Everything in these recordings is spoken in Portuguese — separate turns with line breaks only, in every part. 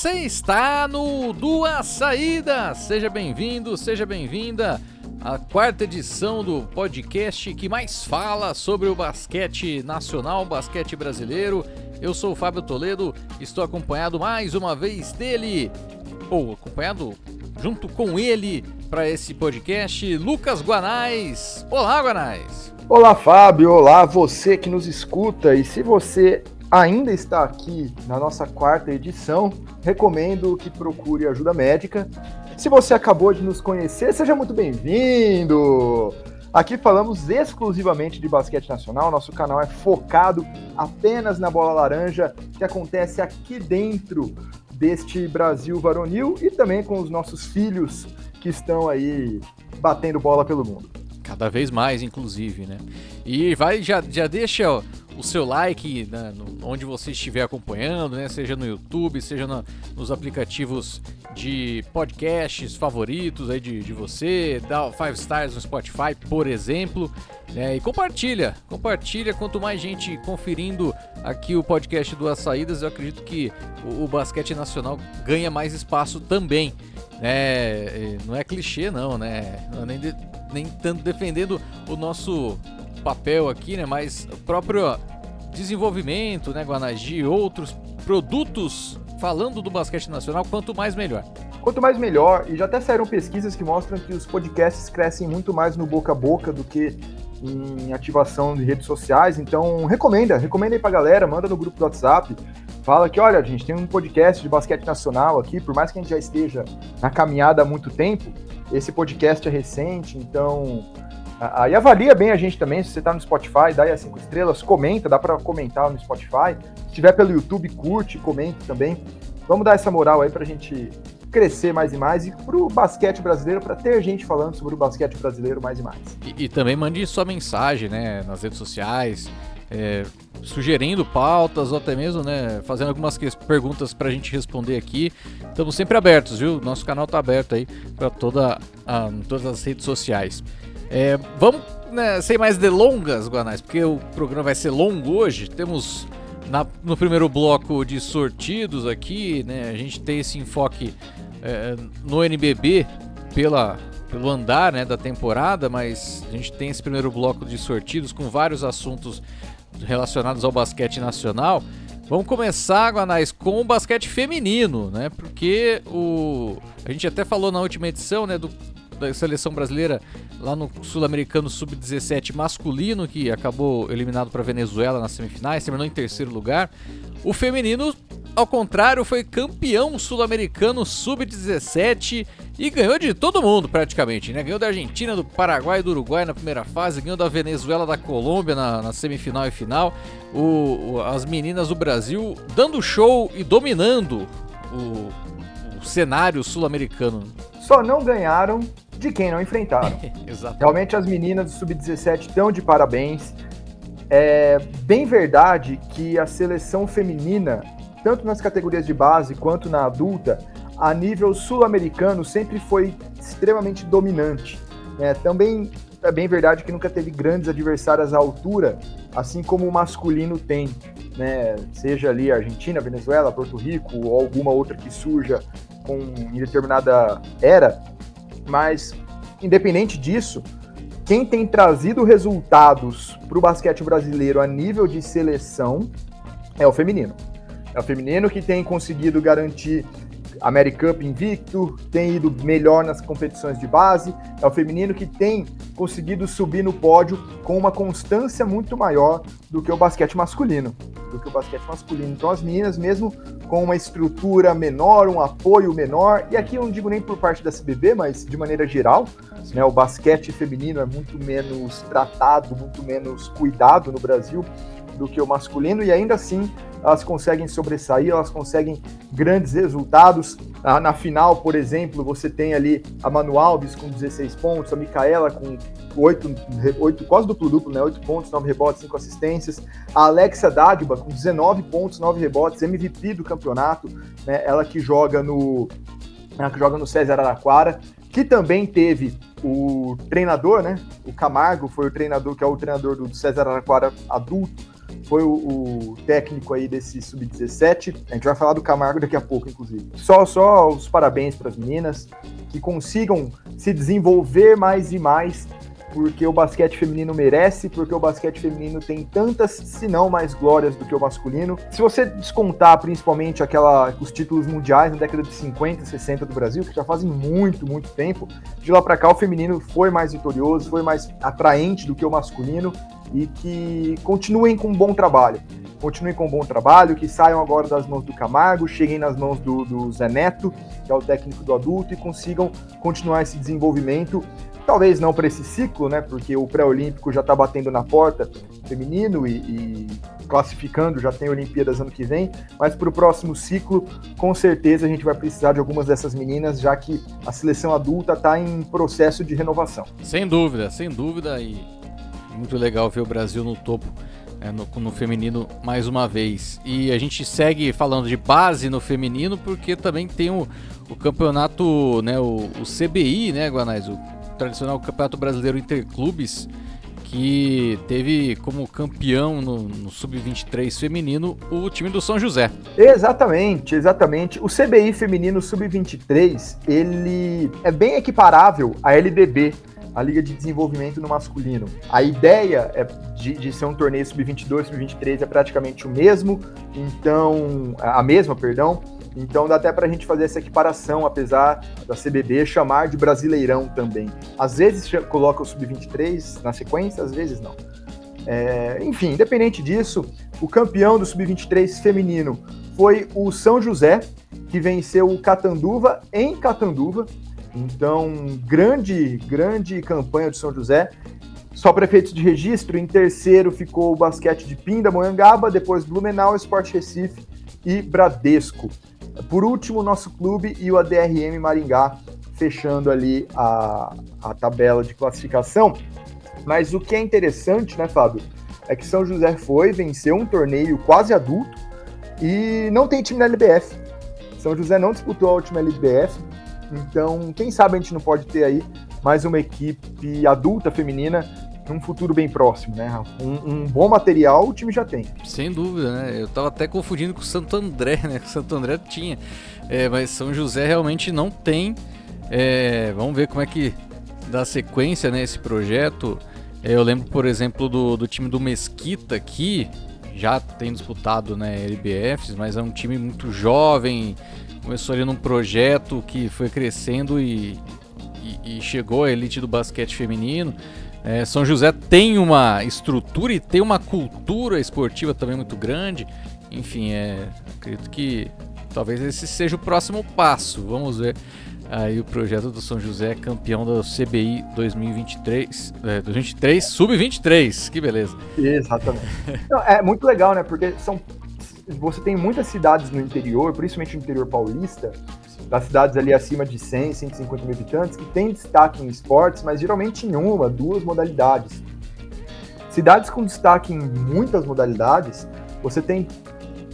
Você está no Duas Saídas. Seja bem-vindo, seja bem-vinda à quarta edição do podcast que mais fala sobre o basquete nacional, o basquete brasileiro. Eu sou o Fábio Toledo, estou acompanhado mais uma vez dele, ou acompanhado junto com ele para esse podcast, Lucas Guanais. Olá, Guanais.
Olá, Fábio. Olá, você que nos escuta. E se você ainda está aqui na nossa quarta edição, recomendo que procure ajuda médica. Se você acabou de nos conhecer, seja muito bem-vindo! Aqui falamos exclusivamente de basquete nacional, nosso canal é focado apenas na bola laranja, que acontece aqui dentro deste Brasil varonil e também com os nossos filhos que estão aí batendo bola pelo mundo.
Cada vez mais, inclusive, né? E já deixa o seu like, né, onde você estiver acompanhando, né? Seja no YouTube, seja nos aplicativos de podcasts favoritos aí de você, dá 5 stars no Spotify, por exemplo, né? E compartilha, quanto mais gente conferindo aqui o podcast Duas Saídas, eu acredito que o basquete nacional ganha mais espaço também, né? Não é clichê não, né? Não é nem tanto defendendo o nosso papel aqui, né, mas o próprio desenvolvimento, né, Guanais, de outros produtos falando do basquete nacional, quanto mais melhor.
Quanto mais melhor, e já até saíram pesquisas que mostram que os podcasts crescem muito mais no boca a boca do que em ativação de redes sociais, então recomenda aí pra galera, manda no grupo do WhatsApp, fala que, olha, a gente tem um podcast de basquete nacional aqui, por mais que a gente já esteja na caminhada há muito tempo, esse podcast é recente, então aí avalia bem a gente também, se você tá no Spotify, dá aí as 5 estrelas, comenta, dá pra comentar no Spotify, se estiver pelo YouTube, curte, comenta também, vamos dar essa moral aí pra gente crescer mais e mais e pro basquete brasileiro, pra ter gente falando sobre o basquete brasileiro mais e mais.
E também mande sua mensagem, né, nas redes sociais, sugerindo pautas ou até mesmo, né, fazendo algumas perguntas pra gente responder aqui. Estamos sempre abertos, viu? Nosso canal tá aberto aí pra todas as redes sociais. Vamos, né, sem mais delongas, Guanais, porque o programa vai ser longo hoje. Temos no primeiro bloco de sortidos aqui, né, a gente tem esse enfoque no NBB pelo andar, né, da temporada, mas a gente tem esse primeiro bloco de sortidos com vários assuntos relacionados ao basquete nacional. Vamos começar, Guanais, com o basquete feminino, né? Porque a gente até falou na última edição, né, da seleção brasileira lá no Sul-Americano Sub-17 masculino, que acabou eliminado para a Venezuela nas semifinais, terminou em terceiro lugar. O feminino, ao contrário, foi campeão sul-americano Sub-17 e ganhou de todo mundo praticamente, né? Ganhou da Argentina, do Paraguai e do Uruguai na primeira fase, ganhou da Venezuela, da Colômbia na semifinal e final. As meninas do Brasil dando show e dominando o cenário sul-americano.
Só não ganharam de quem não enfrentaram. Realmente as meninas do Sub-17 estão de parabéns. É bem verdade que a seleção feminina, tanto nas categorias de base quanto na adulta, a nível sul-americano sempre foi extremamente dominante, né? Também é bem verdade que nunca teve grandes adversárias à altura, assim como o masculino tem, né? Seja ali Argentina, Venezuela, Porto Rico ou alguma outra que surja em determinada era, mas independente disso, quem tem trazido resultados para o basquete brasileiro a nível de seleção é o feminino. É o feminino que tem conseguido garantir a AmeriCup invicto, tem ido melhor nas competições de base, é o feminino que tem conseguido subir no pódio com uma constância muito maior do que o basquete masculino. Então as meninas, mesmo com uma estrutura menor, um apoio menor, e aqui eu não digo nem por parte da CBB, mas de maneira geral, né, o basquete feminino é muito menos tratado, muito menos cuidado no Brasil do que o masculino, e ainda assim elas conseguem sobressair, elas conseguem grandes resultados. Na final, por exemplo, você tem ali a Manu Alves com 16 pontos, a Micaela com 8 quase duplo-duplo, né? 8 pontos, 9 rebotes, 5 assistências, a Alexia Dádiba com 19 pontos, 9 rebotes, MVP do campeonato, né? Ela que joga no César Araraquara, que também teve o treinador, né? O Camargo foi o treinador, que é o treinador do César Araraquara adulto, foi o técnico aí desse Sub-17. A gente vai falar do Camargo daqui a pouco, inclusive. Só os parabéns para as meninas, que consigam se desenvolver mais e mais, porque o basquete feminino merece, porque o basquete feminino tem tantas, se não mais glórias do que o masculino. Se você descontar principalmente os títulos mundiais na década de 50, 60 do Brasil, que já fazem muito, muito tempo, de lá para cá o feminino foi mais vitorioso, foi mais atraente do que o masculino, e que continuem com um bom trabalho. Continuem com um bom trabalho, que saiam agora das mãos do Camargo, cheguem nas mãos do Zé Neto, que é o técnico do adulto, e consigam continuar esse desenvolvimento. Talvez não para esse ciclo, né? Porque o pré-olímpico já está batendo na porta feminino e classificando, já tem Olimpíadas ano que vem, mas para o próximo ciclo, com certeza a gente vai precisar de algumas dessas meninas, já que a seleção adulta está em processo de renovação.
Sem dúvida, e muito legal ver o Brasil no topo, no feminino mais uma vez. E a gente segue falando de base no feminino, porque também tem o campeonato, né, o CBI, né, Guanais, o tradicional Campeonato Brasileiro Interclubes, que teve como campeão no Sub-23 feminino o time do São José.
Exatamente. O CBI feminino Sub-23, ele é bem equiparável à LDB, a Liga de Desenvolvimento no masculino. A ideia de ser um torneio Sub-22, Sub-23 é praticamente a mesma. Então dá até pra gente fazer essa equiparação, apesar da CBB chamar de Brasileirão também. Às vezes coloca o Sub-23 na sequência, às vezes não. Enfim, independente disso, o campeão do Sub-23 feminino foi o São José, que venceu o Catanduva em Catanduva. Então, grande campanha do São José. Só para efeitos de registro, em terceiro ficou o basquete de Pindamonhangaba, depois Blumenau, Sport Recife e Bradesco. Por último, o nosso clube e o ADRM Maringá, fechando ali a tabela de classificação. Mas o que é interessante, né, Fábio, é que São José venceu um torneio quase adulto e não tem time na LBF. São José não disputou a última LBF, então quem sabe a gente não pode ter aí mais uma equipe adulta feminina num futuro bem próximo, né? Um bom material o time já tem.
Sem dúvida, né? Eu tava até confundindo com o Santo André, né? O Santo André tinha, mas São José realmente não tem. Vamos ver como é que dá sequência, né, esse projeto. Eu lembro, por exemplo, do time do Mesquita, que já tem disputado, né, LBFs, mas é um time muito jovem, começou ali num projeto que foi crescendo e chegou à elite do basquete feminino. São José tem uma estrutura e tem uma cultura esportiva também muito grande. Enfim, acredito que talvez esse seja o próximo passo. Vamos ver aí o projeto do São José, campeão da CBI 2023 Sub-23, que beleza.
Exatamente. Não, é muito legal, né? Porque você tem muitas cidades no interior, principalmente no interior paulista, das cidades ali acima de 100, 150 mil habitantes, que tem destaque em esportes, mas geralmente em duas modalidades. Cidades com destaque em muitas modalidades,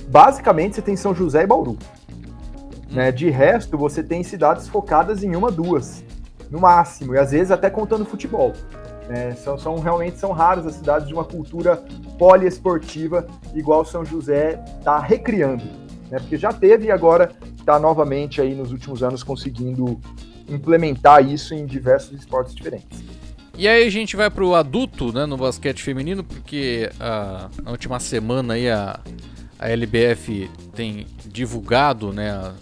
basicamente você tem São José e Bauru. Né? De resto, você tem cidades focadas em duas, no máximo, e às vezes até contando futebol. Realmente são raras as cidades de uma cultura poliesportiva igual São José está recriando, né? Porque já teve e agora está novamente aí nos últimos anos conseguindo implementar isso em diversos esportes diferentes.
E aí a gente vai para o adulto, né, no basquete feminino, porque na última semana aí a LBF tem divulgado, né, a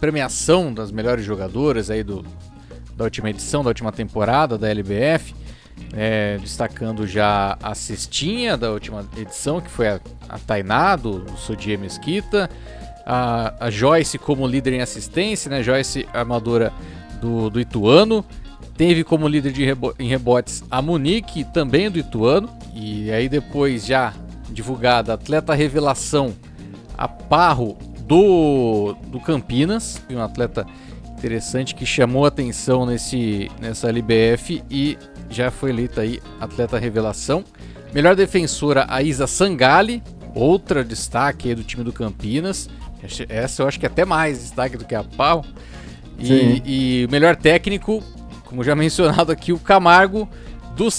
premiação das melhores jogadoras aí da última edição, da última temporada da LBF, destacando já a cestinha da última edição, que foi a Tainá, do Sodier Mesquita, a Joyce como líder em assistência, né? Joyce, armadora do Ituano. Teve como líder em rebotes a Monique, também do Ituano. E aí depois já divulgada a atleta revelação, a Parro do Campinas, um atleta interessante que chamou a atenção nessa LBF e já foi eleita aí atleta revelação. Melhor defensora, a Isa Sangali, outra destaque aí do time do Campinas. Essa eu acho que é até mais destaque do que a Pau. E o melhor técnico, como já mencionado aqui, o Camargo do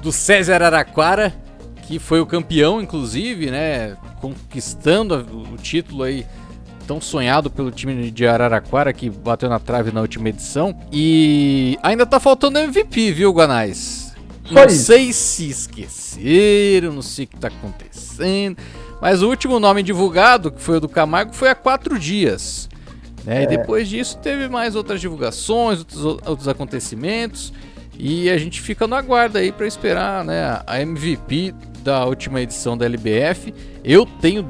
do SESI Araraquara, que foi o campeão, inclusive, né? Conquistando o título aí tão sonhado pelo time de Araraquara, que bateu na trave na última edição. E ainda tá faltando MVP, viu, Guanais? Não sei se esqueceram, não sei o que tá acontecendo. Mas o último nome divulgado, que foi o do Camargo, foi há 4 dias. Né? E depois disso teve mais outras divulgações, outros acontecimentos. E a gente fica no aguardo aí para esperar, né, a MVP da última edição da LBF. Eu tenho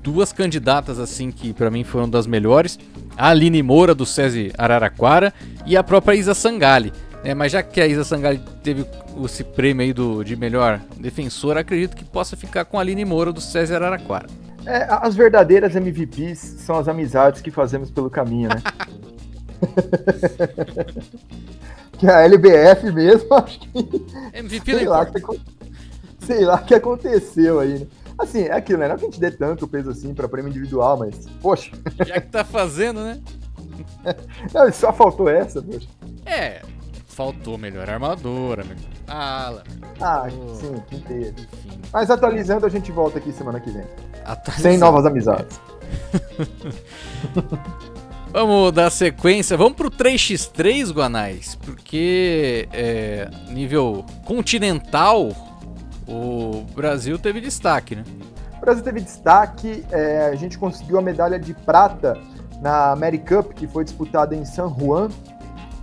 2 candidatas assim que para mim foram das melhores: a Aline Moura do SESI Araraquara e a própria Isa Sangali. Mas já que a Isa Sangali teve esse prêmio aí de melhor defensora, acredito que possa ficar com a Aline Moura do SESI Araraquara.
As verdadeiras MVPs são as amizades que fazemos pelo caminho, né? Que a LBF mesmo, acho que...
MVP sei lá,
sei lá o que aconteceu aí, né? Assim, é aquilo, né? Não que a gente dê tanto peso assim pra prêmio individual, mas, poxa...
Já que tá fazendo, né?
Não, só faltou essa, poxa.
Faltou melhor armadura, melhor ala.
Sim, inteiro. Mas atualizando, a gente volta aqui semana que vem.
Atualizando.
Sem novas amizades.
Vamos dar sequência, vamos pro 3x3, Guanais, porque nível continental o Brasil teve destaque, né?
O Brasil teve destaque, a gente conseguiu a medalha de prata na AmeriCup, que foi disputada em San Juan,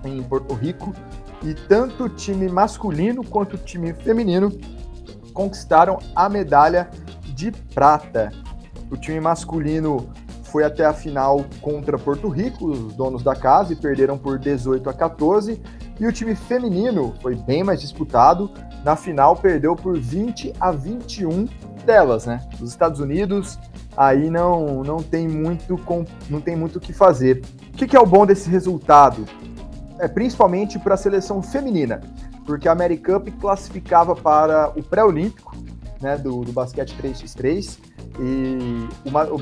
em Porto Rico, e tanto o time masculino quanto o time feminino conquistaram a medalha de prata. O time masculino foi até a final contra Porto Rico, os donos da casa, e perderam por 18-14. E o time feminino foi bem mais disputado. Na final, perdeu por 20-21 delas, né? Os Estados Unidos, aí não tem muito o que fazer. O que é o bom desse resultado? Principalmente para a seleção feminina, porque a AmeriCup classificava para o pré-olímpico, né, do basquete 3x3, e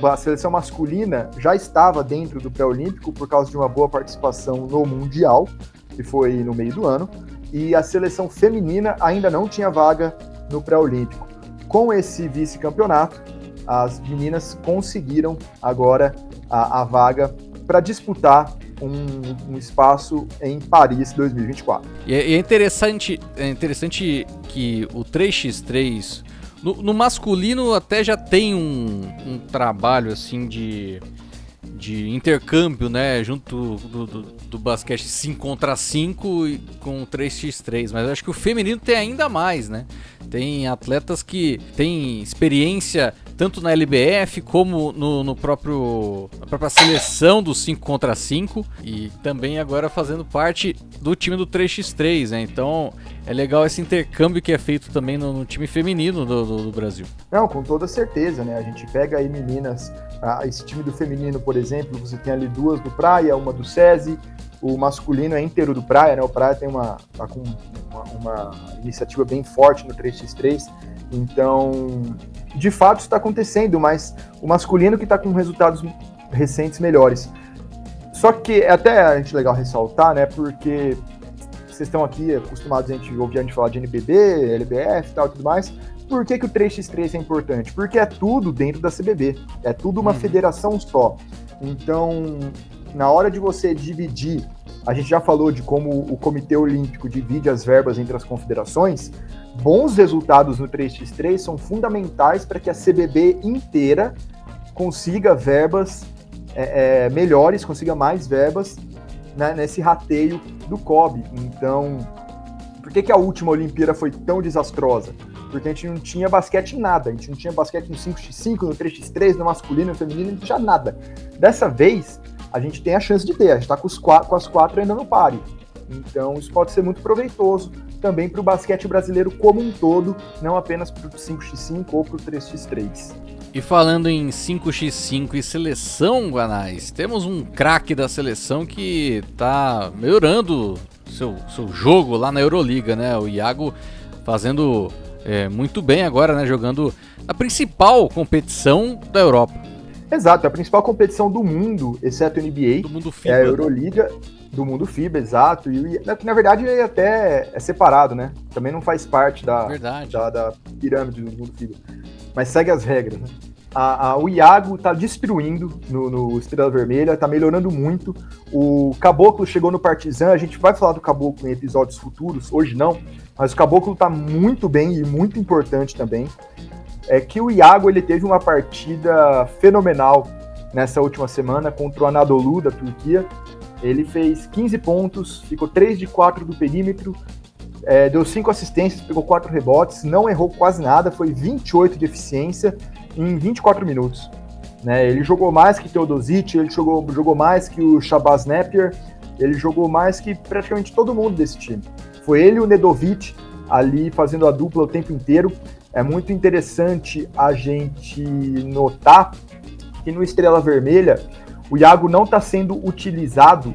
a seleção masculina já estava dentro do pré-olímpico por causa de uma boa participação no Mundial, que foi no meio do ano, e a seleção feminina ainda não tinha vaga no pré-olímpico. Com esse vice-campeonato, as meninas conseguiram agora a vaga para disputar um espaço em Paris 2024.
E é interessante que o 3x3 no masculino até já tem um trabalho assim de intercâmbio, né, junto do basquete 5 contra 5 e com o 3x3, mas eu acho que o feminino tem ainda mais, né? Tem atletas que têm experiência tanto na LBF como na própria seleção do 5 contra 5 e também agora fazendo parte do time do 3x3, né? Então é legal esse intercâmbio que é feito também no time feminino do Brasil.
Não, com toda certeza, né? A gente pega aí meninas, esse time do feminino, por exemplo, você tem ali 2 do Praia, uma do SESI, o masculino é inteiro do Praia, né? O Praia tá com uma iniciativa bem forte no 3x3, então, de fato, isso está acontecendo, mas o masculino que está com resultados recentes melhores. Só que é até legal ressaltar, né? Porque vocês estão aqui acostumados a ouvir a gente falar de NBB, LBF e tal, tudo mais. Por que o 3x3 é importante? Porque é tudo dentro da CBB, é tudo uma federação só. Então, na hora de você dividir, a gente já falou de como o Comitê Olímpico divide as verbas entre as confederações. Bons resultados no 3x3 são fundamentais para que a CBB inteira consiga verbas melhores, consiga mais verbas, né, nesse rateio do COB. Então, por que a última Olimpíada foi tão desastrosa? Porque a gente não tinha basquete em nada, a gente não tinha basquete no 5x5, no 3x3, no masculino, no feminino, não tinha nada. Dessa vez, a gente tem a chance de ter, a gente está com as 4 ainda no páreo. Então isso pode ser muito proveitoso também para o basquete brasileiro como um todo, não apenas para o 5x5 ou para o 3x3.
E falando em 5x5 e seleção, Guanais, temos um craque da seleção que está melhorando seu jogo lá na Euroliga, né? O Iago fazendo muito bem agora, né? Jogando a principal competição da Europa.
Exato, a principal competição do mundo, exceto a NBA,
do mundo FIBA,
é a Euroliga. do mundo FIBA, exato. E na verdade ele até é separado, né? Também não faz parte da pirâmide do mundo FIBA. Mas segue as regras, né? O Iago tá destruindo no Estrela Vermelha, tá melhorando muito. O Caboclo chegou no Partizan, a gente vai falar do Caboclo em episódios futuros, hoje não, mas o Caboclo tá muito bem e muito importante também. É que o Iago ele teve uma partida fenomenal nessa última semana contra o Anadolu da Turquia. Ele fez 15 pontos, ficou 3 de 4 do perímetro, deu 5 assistências, pegou 4 rebotes, não errou quase nada, foi 28 de eficiência em 24 minutos. Né? Ele jogou mais que Teodosic, ele jogou mais que o Shabazz Napier, ele jogou mais que praticamente todo mundo desse time. Foi ele e o Nedovic ali fazendo a dupla o tempo inteiro. É muito interessante a gente notar que no Estrela Vermelha o Iago não está sendo utilizado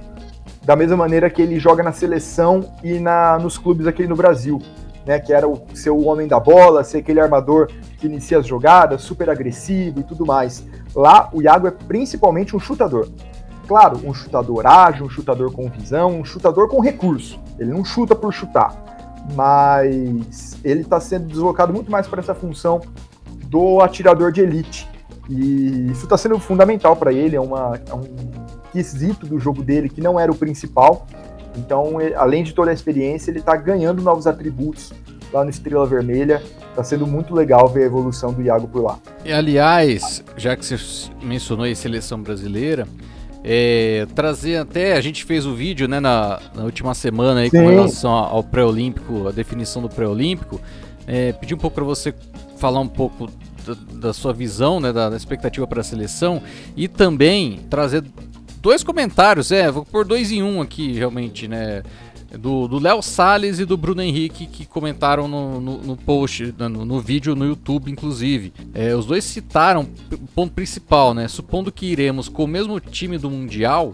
da mesma maneira que ele joga na seleção e nos clubes aqui no Brasil, né, que era ser o homem da bola, ser aquele armador que inicia as jogadas, super agressivo e tudo mais. Lá, o Iago é principalmente um chutador. Claro, um chutador ágil, um chutador com visão, um chutador com recurso. Ele não chuta por chutar, mas ele está sendo deslocado muito mais para essa função do atirador de elite. E isso está sendo fundamental para ele, é um quesito do jogo dele que não era o principal. Então, além de toda a experiência, ele está ganhando novos atributos lá no Estrela Vermelha. Está sendo muito legal ver a evolução do Iago por lá.
E, aliás, já que você mencionou a seleção brasileira, trazer até, a gente fez o vídeo, né, na última semana aí, com relação ao pré-olímpico, a definição do pré-olímpico. Pedir um pouco para você falar um pouco da sua visão, né, da expectativa para a seleção, e também trazer 2 comentários, vou pôr 2 em 1 aqui, realmente, né, do Léo Salles e do Bruno Henrique, que comentaram no post, no vídeo no YouTube, inclusive. Os dois citaram o ponto principal, né, supondo que iremos com o mesmo time do Mundial,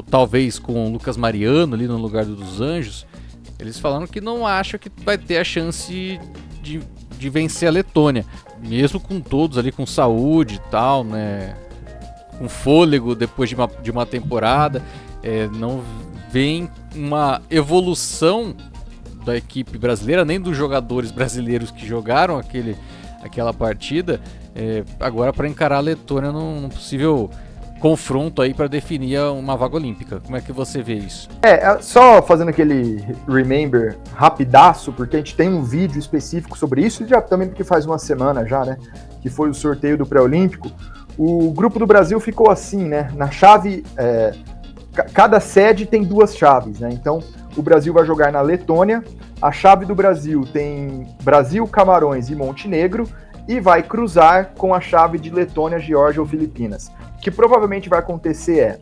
talvez com o Lucas Mariano ali no lugar dos Anjos, eles falaram que não acham que vai ter a chance de vencer a Letônia, mesmo com todos ali com saúde e tal, né, com fôlego depois de uma temporada. Não vem uma evolução da equipe brasileira, nem dos jogadores brasileiros que jogaram aquela partida, agora para encarar a Letônia num possível confronto aí para definir uma vaga olímpica. Como é que você vê isso?
Só fazendo aquele remember rapidaço, porque a gente tem um vídeo específico sobre isso, já também porque faz uma semana já, né, que foi o sorteio do pré-olímpico. O grupo do Brasil ficou assim, né, na chave, cada sede tem 2 chaves, né, então o Brasil vai jogar na Letônia, a chave do Brasil tem Brasil, Camarões e Montenegro, e vai cruzar com a chave de Letônia, Geórgia ou Filipinas. O que provavelmente vai acontecer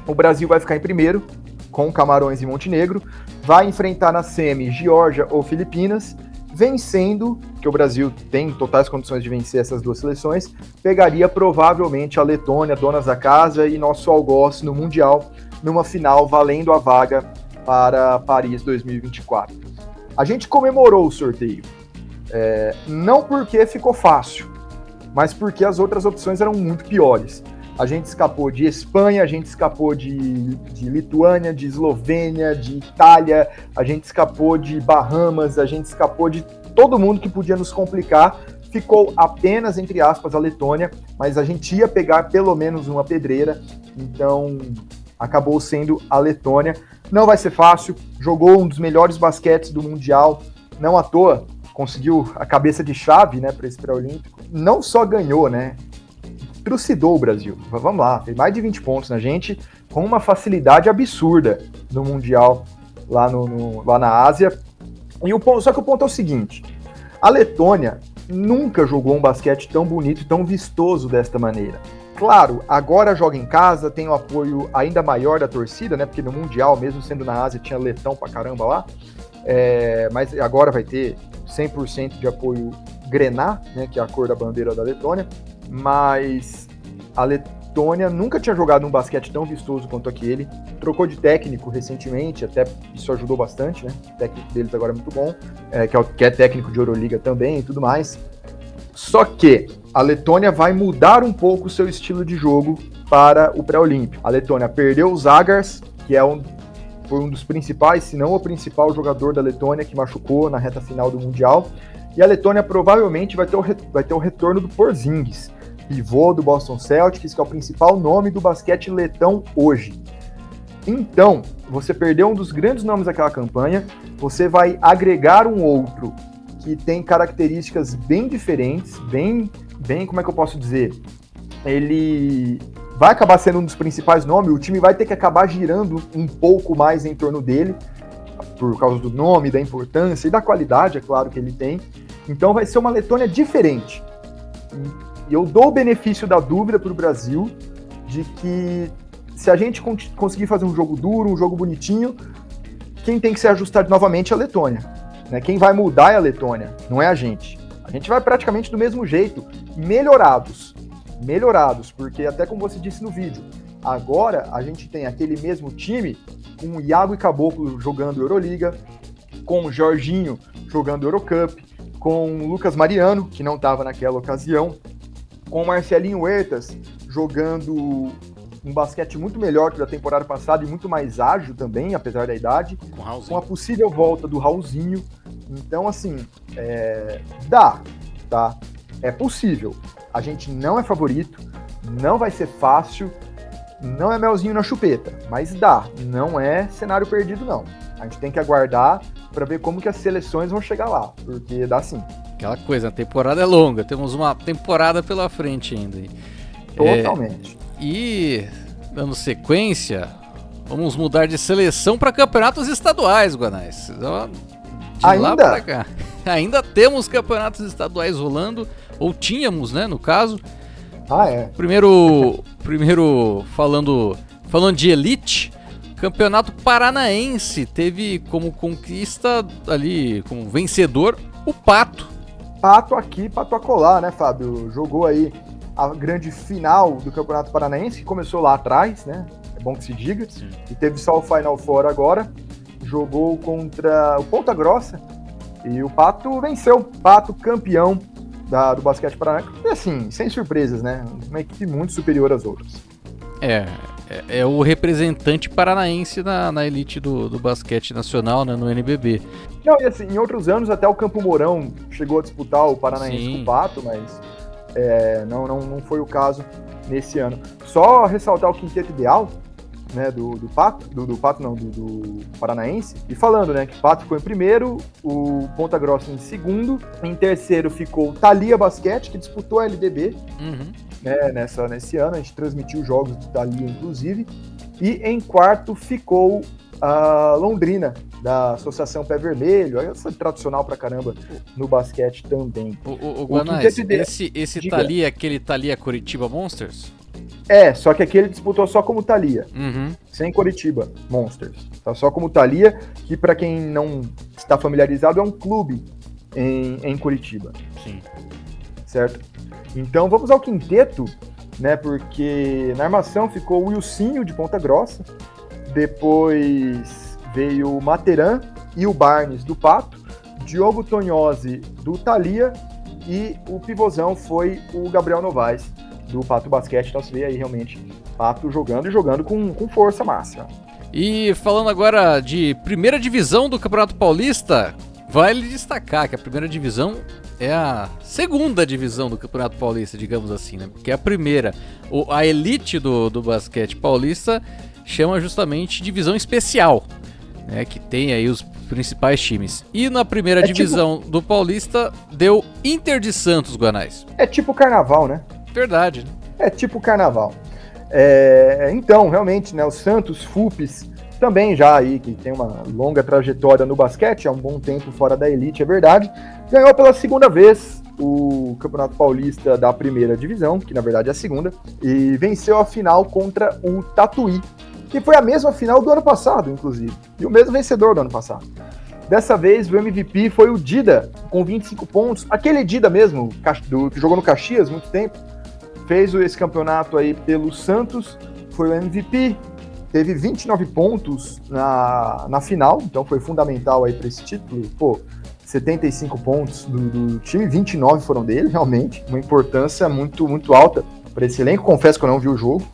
o Brasil vai ficar em primeiro, com Camarões e Montenegro, vai enfrentar na semi Geórgia ou Filipinas, vencendo, que o Brasil tem totais condições de vencer essas 2 seleções, pegaria provavelmente a Letônia, donas da casa, e nosso algoz no Mundial, numa final valendo a vaga para Paris 2024. A gente comemorou o sorteio, não porque ficou fácil, mas porque as outras opções eram muito piores. A gente escapou de Espanha, a gente escapou de Lituânia, de Eslovênia, de Itália, a gente escapou de Bahamas, a gente escapou de todo mundo que podia nos complicar. Ficou apenas, entre aspas, a Letônia, mas a gente ia pegar pelo menos uma pedreira, então acabou sendo a Letônia. Não vai ser fácil, jogou um dos melhores basquetes do Mundial, não à toa, conseguiu a cabeça de chave, né, para esse pré-olímpico. Não só ganhou, né, trucidou o Brasil. Vamos lá, fez mais de 20 pontos na gente, com uma facilidade absurda no Mundial lá na Ásia. Só que o ponto é o seguinte, a Letônia nunca jogou um basquete tão bonito e tão vistoso desta maneira. Claro, agora joga em casa, tem um apoio ainda maior da torcida, né? Porque no Mundial, mesmo sendo na Ásia, tinha letão pra caramba lá. Mas agora vai ter 100% de apoio grená, né? Que é a cor da bandeira da Letônia. Mas a Letônia nunca tinha jogado um basquete tão vistoso quanto aquele. Trocou de técnico recentemente, até isso ajudou bastante, né? O técnico deles agora é muito bom, que é técnico de Euroliga também e tudo mais. Só que a Letônia vai mudar um pouco o seu estilo de jogo para o pré-olímpico. A Letônia perdeu o Zagars, que é um foi um dos principais, se não o principal jogador da Letônia que machucou na reta final do Mundial. E a Letônia provavelmente vai ter o retorno do Porzingis, pivô do Boston Celtics, que é o principal nome do basquete letão hoje. Então, você perdeu um dos grandes nomes daquela campanha, você vai agregar um outro que tem características bem diferentes, bem, como é que eu posso dizer? Ele vai acabar sendo um dos principais nomes, o time vai ter que acabar girando um pouco mais em torno dele, por causa do nome, da importância e da qualidade, é claro, que ele tem. Então vai ser uma Letônia diferente. E eu dou o benefício da dúvida para o Brasil, de que se a gente conseguir fazer um jogo duro, um jogo bonitinho, quem tem que ser ajustado novamente é a Letônia. Né? Quem vai mudar é a Letônia, não é a gente. A gente vai praticamente do mesmo jeito, melhorados, porque até como você disse no vídeo, agora a gente tem aquele mesmo time com o Iago e Caboclo jogando Euroliga, com o Jorginho jogando Eurocup, com o Lucas Mariano, que não estava naquela ocasião, com o Marcelinho Huertas jogando um basquete muito melhor que da temporada passada e muito mais ágil também, apesar da idade, com a possível volta do Raulzinho. Então, assim, dá, tá? É possível. A gente não é favorito, não vai ser fácil, não é melzinho na chupeta, mas dá. Não é cenário perdido, não. A gente tem que aguardar para ver como que as seleções vão chegar lá, porque dá sim.
Aquela coisa, a temporada é longa, temos uma temporada pela frente ainda.
Totalmente.
E, dando sequência, vamos mudar de seleção para campeonatos estaduais, Guanais.
Ainda?
Lá pra cá. Ainda temos campeonatos estaduais rolando, ou tínhamos, né, no caso. Primeiro falando de elite, Campeonato Paranaense teve como conquista ali, como vencedor, o Pato.
Pato aqui, Pato acolá, né, Fábio? Jogou aí a grande final do Campeonato Paranaense, que começou lá atrás, né? É bom que se diga. Sim. E teve só o Final Four agora. Jogou contra o Ponta Grossa e o Pato venceu. Pato campeão do basquete paranaense. E assim, sem surpresas, né? Uma equipe muito superior às outras.
É o representante paranaense na elite do basquete nacional, né, no NBB.
Não, e assim, em outros anos até o Campo Mourão chegou a disputar o Paranaense com o Pato, mas não foi o caso nesse ano. Só ressaltar o quinteto ideal, né, do Paranaense, e falando, né, que o Pato ficou em primeiro, o Ponta Grossa em segundo, em terceiro ficou o Thalia Basquete, que disputou a LDB, né, nesse ano, a gente transmitiu jogos do Thalia, inclusive, e em quarto ficou a Londrina, da Associação Pé Vermelho, essa tradicional pra caramba no basquete também.
O Guanais, esse Thalia é aquele Thalia Curitiba Monsters?
Só que aqui ele disputou só como Thalia, sem Curitiba Monsters. Tá só como Thalia, que para quem não está familiarizado é um clube em Curitiba.
Sim.
Certo? Então vamos ao quinteto, né? Porque na armação ficou o Wilsinho de Ponta Grossa, depois veio o Materan e o Barnes do Pato, Diogo Tonhose do Thalia e o pivôzão foi o Gabriel Novaes do Pato Basquete. Então você vê aí realmente Pato jogando com força máxima.
E falando agora de primeira divisão do Campeonato Paulista, vale destacar que a primeira divisão é a segunda divisão do Campeonato Paulista, digamos assim, né? Porque a primeira, a elite do basquete paulista chama justamente divisão especial, né? Que tem aí os principais times. E na primeira divisão do Paulista deu Inter de Santos, Guanais.
É tipo carnaval, né?
Verdade.
É tipo carnaval. Então, realmente, né, o Santos, FUPES, também já aí, que tem uma longa trajetória no basquete, há um bom tempo fora da elite, é verdade, ganhou pela segunda vez o Campeonato Paulista da primeira divisão, que na verdade é a segunda, e venceu a final contra o Tatuí, que foi a mesma final do ano passado, inclusive, e o mesmo vencedor do ano passado. Dessa vez, o MVP foi o Dida, com 25 pontos, aquele Dida mesmo, que jogou no Caxias muito tempo, fez esse campeonato aí pelo Santos, foi o MVP, teve 29 pontos na final, então foi fundamental aí para esse título. 75 pontos do time, 29 foram dele, realmente, uma importância muito, muito alta para esse elenco. Confesso que eu não vi o jogo,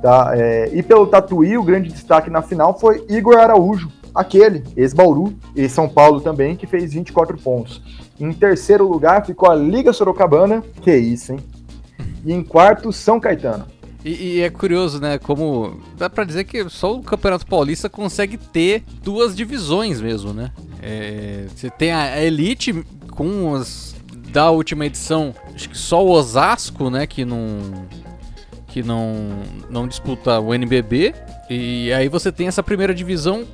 Tá? E pelo Tatuí, o grande destaque na final foi Igor Araújo, aquele, ex-Bauru, e São Paulo também, que fez 24 pontos. Em terceiro lugar ficou a Liga Sorocabana, que isso, hein? E em quarto, São Caetano.
E é curioso, né, como dá pra dizer que só o Campeonato Paulista consegue ter duas divisões mesmo, né? Você tem a Elite com as da última edição, acho que só o Osasco, né, que não disputa o NBB, e aí você tem essa primeira divisão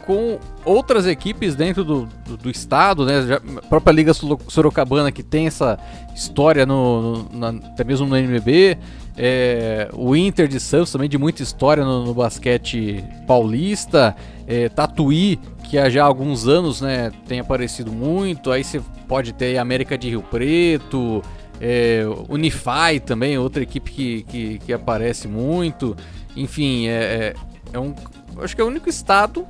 com outras equipes dentro do estado, né? A própria Liga Sorocabana, que tem essa história até mesmo no NBB, o Inter de Santos também de muita história no basquete paulista, Tatuí, que há já alguns anos, né, tem aparecido muito, aí você pode ter a América de Rio Preto, Unify também, outra equipe que aparece muito, enfim, acho que é o único estado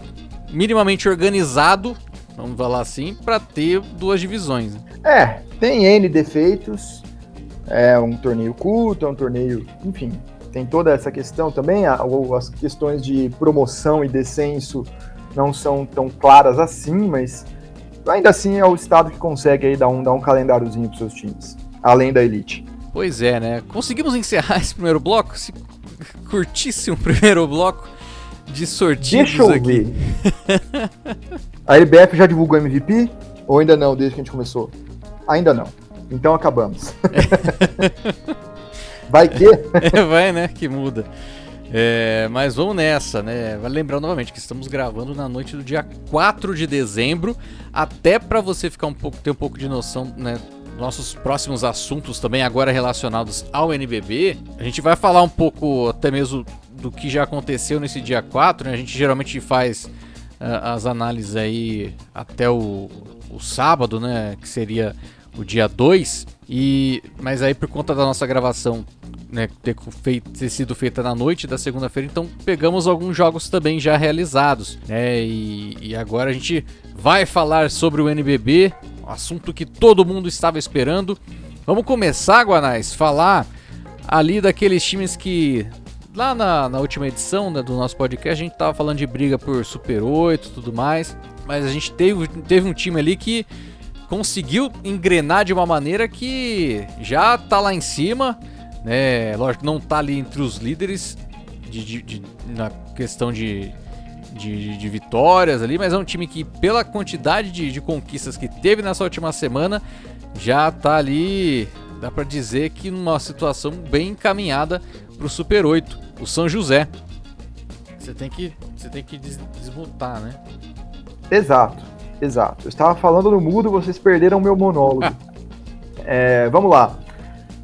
minimamente organizado, vamos falar assim, para ter duas divisões.
Tem N defeitos, é um torneio curto, é um torneio, enfim, tem toda essa questão também, as questões de promoção e descenso não são tão claras assim, mas ainda assim é o estado que consegue aí dar um calendáriozinho para seus times, além da Elite.
Pois é, né? Conseguimos encerrar esse primeiro bloco? Se curtisse um primeiro bloco de sortidos. Deixa eu aqui ver.
A LBF já divulgou MVP? Ou ainda não, desde que a gente começou? Ainda não. Então acabamos. Vai que?
Vai, né? Que muda. Mas vamos nessa, né? Vale lembrar novamente que estamos gravando na noite do dia 4 de dezembro, até para você ter um pouco de noção, né? Nossos próximos assuntos também agora relacionados ao NBB. A gente vai falar um pouco até mesmo do que já aconteceu nesse dia 4, né? A gente geralmente faz as análises aí até o sábado, né? Que seria o dia 2. Mas aí por conta da nossa gravação, né, ter sido feita na noite da segunda-feira, então pegamos alguns jogos também já realizados, né? E agora a gente vai falar sobre o NBB, assunto que todo mundo estava esperando. Vamos começar, Guanais, falar ali daqueles times que lá na última edição, né, do nosso podcast, a gente tava falando de briga por Super 8 e tudo mais, mas a gente teve um time ali que conseguiu engrenar de uma maneira que já tá lá em cima, né? Lógico que não tá ali entre os líderes na questão de vitórias ali, mas é um time que, pela quantidade de conquistas que teve nessa última semana, já tá ali, dá pra dizer que numa situação bem encaminhada pro Super 8, o São José. Você tem que desmutar, né?
Exato. Eu estava falando no mudo, vocês perderam o meu monólogo. Vamos lá.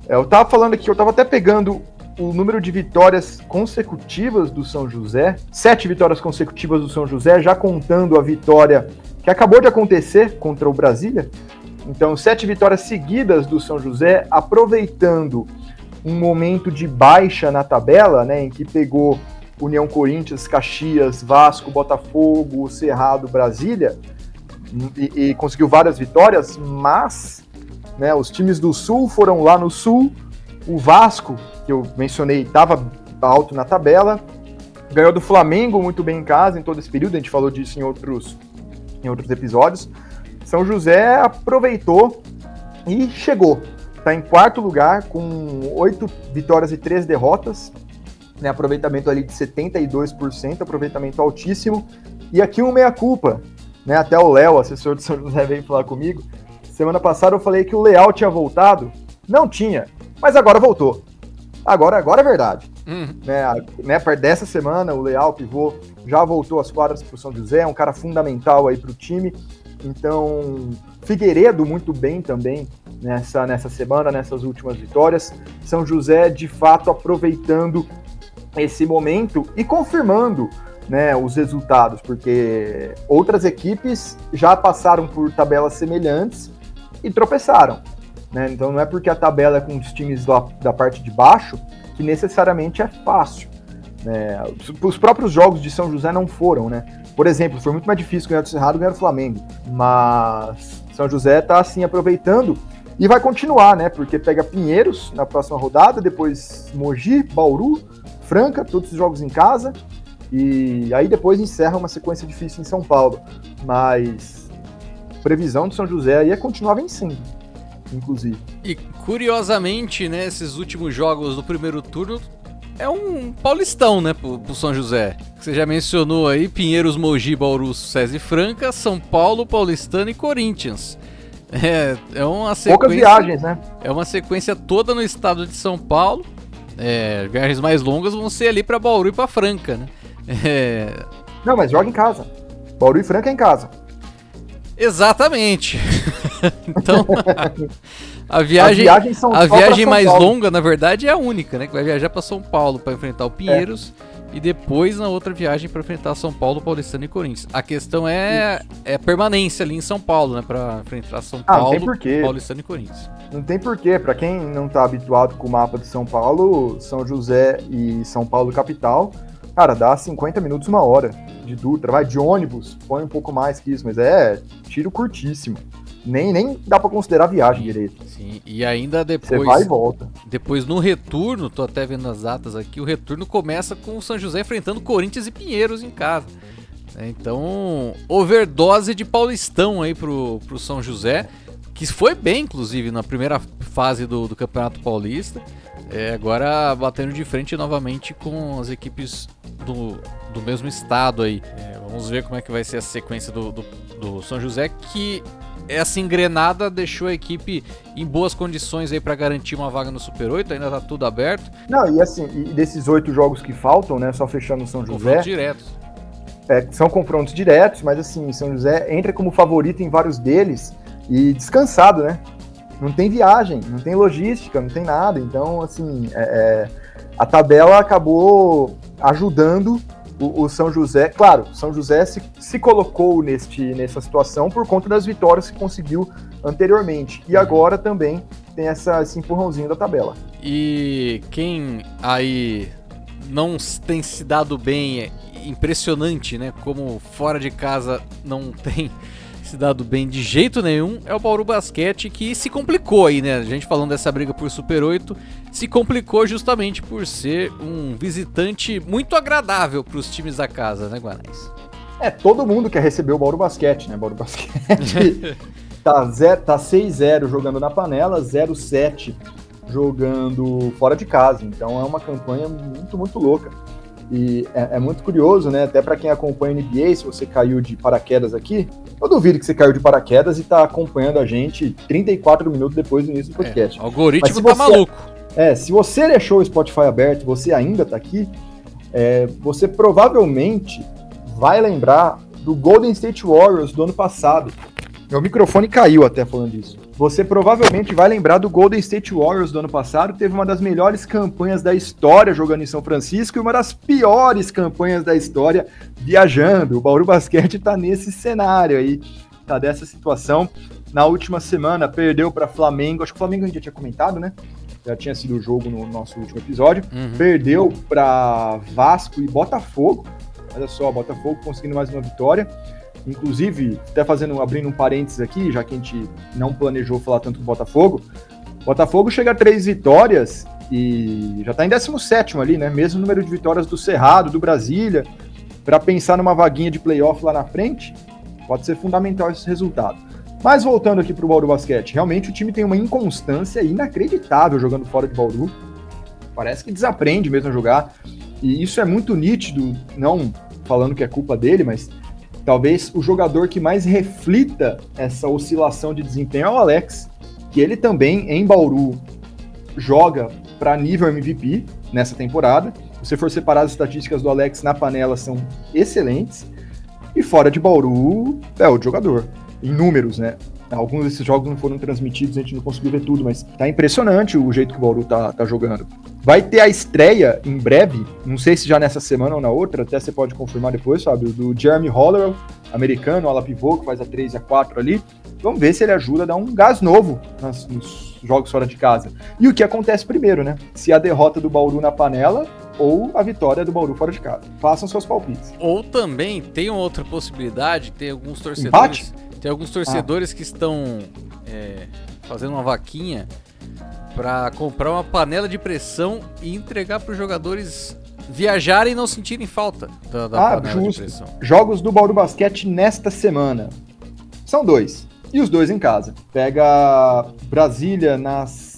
Eu estava falando aqui, eu estava até pegando o número de vitórias consecutivas do São José, 7 vitórias consecutivas do São José, já contando a vitória que acabou de acontecer contra o Brasília. Então, 7 vitórias seguidas do São José, aproveitando um momento de baixa na tabela, né, em que pegou União Corinthians, Caxias, Vasco, Botafogo, Cerrado, Brasília, e conseguiu várias vitórias, mas, né, os times do Sul foram lá no Sul. O Vasco, que eu mencionei, estava alto na tabela, ganhou do Flamengo muito bem em casa em todo esse período, a gente falou disso em outros episódios. São José aproveitou e chegou. Está em quarto lugar com 8 vitórias e 3 derrotas, né, aproveitamento ali de 72%, aproveitamento altíssimo. E aqui um meia-culpa, né, até o Léo, assessor do São José, veio falar comigo. Semana passada eu falei que o Leal tinha voltado. Não tinha, mas agora voltou. Agora é verdade. Né, dessa semana, o Leal, pivô, já voltou às quadras para o São José, é um cara fundamental aí para o time. Então, Figueiredo muito bem também nessa semana, nessas últimas vitórias. São José, de fato, aproveitando esse momento e confirmando, né, os resultados, porque outras equipes já passaram por tabelas semelhantes e tropeçaram, né? Então não é porque a tabela é com os times da parte de baixo que necessariamente é fácil, né? Os próprios jogos de São José não foram, né? Por exemplo, foi muito mais difícil ganhar do Cerrado e ganhar do Flamengo, mas São José tá assim aproveitando e vai continuar, né? Porque pega Pinheiros na próxima rodada, depois Mogi, Bauru, Franca, todos os jogos em casa, e aí depois encerra uma sequência difícil em São Paulo. Mas previsão do São José aí é continuar vencendo, inclusive.
E curiosamente, né, esses últimos jogos do primeiro turno é um paulistão, né, pro São José. Você já mencionou aí Pinheiros, Mogi, Bauru, Sucesso e Franca, São Paulo, Paulistano e Corinthians. É uma sequência...
Poucas viagens, né?
É uma sequência toda no estado de São Paulo. Viagens mais longas vão ser ali pra Bauru e pra Franca, né?
Não, mas joga em casa. Bauru e Franca é em casa.
Exatamente. Então, a viagem mais longa, na verdade, é a única, né? Que vai viajar para São Paulo para enfrentar o Pinheiros e depois na outra viagem para enfrentar São Paulo, Paulistano e Corinthians. A questão é a permanência ali em São Paulo, né? Para enfrentar São Paulo, Paulistano e Corinthians.
Não tem porquê. Para quem não tá habituado com o mapa de São Paulo, São José e São Paulo capital, cara, dá 50 minutos, 1 hora de Dutra. Vai de ônibus, põe um pouco mais que isso, mas tiro curtíssimo. Nem dá pra considerar viagem direito.
Sim, e ainda depois...
Você vai e volta.
Depois no retorno, tô até vendo as datas aqui, o retorno começa com o São José enfrentando Corinthians e Pinheiros em casa. Então, overdose de Paulistão aí pro São José, que foi bem, inclusive, na primeira fase do Campeonato Paulista. Agora batendo de frente novamente com as equipes do mesmo estado aí. Vamos ver como é que vai ser a sequência do São José, que essa engrenada deixou a equipe em boas condições aí para garantir uma vaga no Super 8, ainda tá tudo aberto.
Não, e assim, desses 8 jogos que faltam, né, só fechando o São José...
Confrontos diretos.
São confrontos diretos, mas assim, São José entra como favorito em vários deles e descansado, né? Não tem viagem, não tem logística, não tem nada, então assim, a tabela acabou ajudando o São José. Claro, São José se colocou nessa situação por conta das vitórias que conseguiu anteriormente. E agora também tem esse empurrãozinho da tabela.
E quem aí não tem se dado bem, é impressionante, né? Como fora de casa não tem se dado bem de jeito nenhum, é o Bauru Basquete, que se complicou aí, né? A gente falando dessa briga por Super 8, se complicou justamente por ser um visitante muito agradável para os times da casa, né, Guanais?
Todo mundo quer receber o Bauru Basquete, né? Bauru Basquete tá 6-0 jogando na panela, 0-7 jogando fora de casa. Então é uma campanha muito, muito louca. E é muito curioso, né? Até para quem acompanha o NBA, se você caiu de paraquedas aqui, eu duvido que você caiu de paraquedas e tá acompanhando a gente 34 minutos depois do início do podcast.
O algoritmo tá maluco.
Se você deixou o Spotify aberto e você ainda tá aqui, você provavelmente vai lembrar do Golden State Warriors do ano passado. Meu microfone caiu até falando isso. Você provavelmente vai lembrar do Golden State Warriors do ano passado, teve uma das melhores campanhas da história jogando em São Francisco e uma das piores campanhas da história viajando. O Bauru Basquete tá nesse cenário aí, tá dessa situação. Na última semana perdeu para Flamengo, acho que o Flamengo a gente já tinha comentado, né? Já tinha sido o jogo no nosso último episódio. Perdeu para Vasco e Botafogo. Olha só, Botafogo conseguindo mais uma vitória. Inclusive, até abrindo um parênteses aqui, já que a gente não planejou falar tanto do Botafogo, Botafogo chega a 3 vitórias e já está em 17º ali, né? Mesmo número de vitórias do Cerrado, do Brasília, para pensar numa vaguinha de playoff lá na frente, pode ser fundamental esse resultado. Mas voltando aqui para o Bauru Basquete, realmente o time tem uma inconstância inacreditável jogando fora de Bauru. Parece que desaprende mesmo a jogar, e isso é muito nítido, não falando que é culpa dele, mas talvez o jogador que mais reflita essa oscilação de desempenho é o Alex, que ele também, em Bauru, joga para nível MVP nessa temporada. Se você for separar as estatísticas do Alex na panela, são excelentes. E fora de Bauru, é o jogador. Em números, né? Alguns desses jogos não foram transmitidos, a gente não conseguiu ver tudo, mas tá impressionante o jeito que o Bauru tá jogando. Vai ter a estreia em breve, não sei se já nessa semana ou na outra, até você pode confirmar depois, sabe? Do Jeremy Hollowell, americano, ala pivô, que faz a 3 e a 4 ali. Vamos ver se ele ajuda a dar um gás novo nos jogos fora de casa. E o que acontece primeiro, né? Se a derrota do Bauru na panela ou a vitória do Bauru fora de casa. Façam seus palpites.
Ou também tem outra possibilidade, tem alguns torcedores...
Empate?
Tem alguns torcedores que estão fazendo uma vaquinha para comprar uma panela de pressão e entregar para os jogadores viajarem e não sentirem falta da panela de pressão.
Jogos do Bauru Basquete nesta semana. São 2. E os 2 em casa. Pega Brasília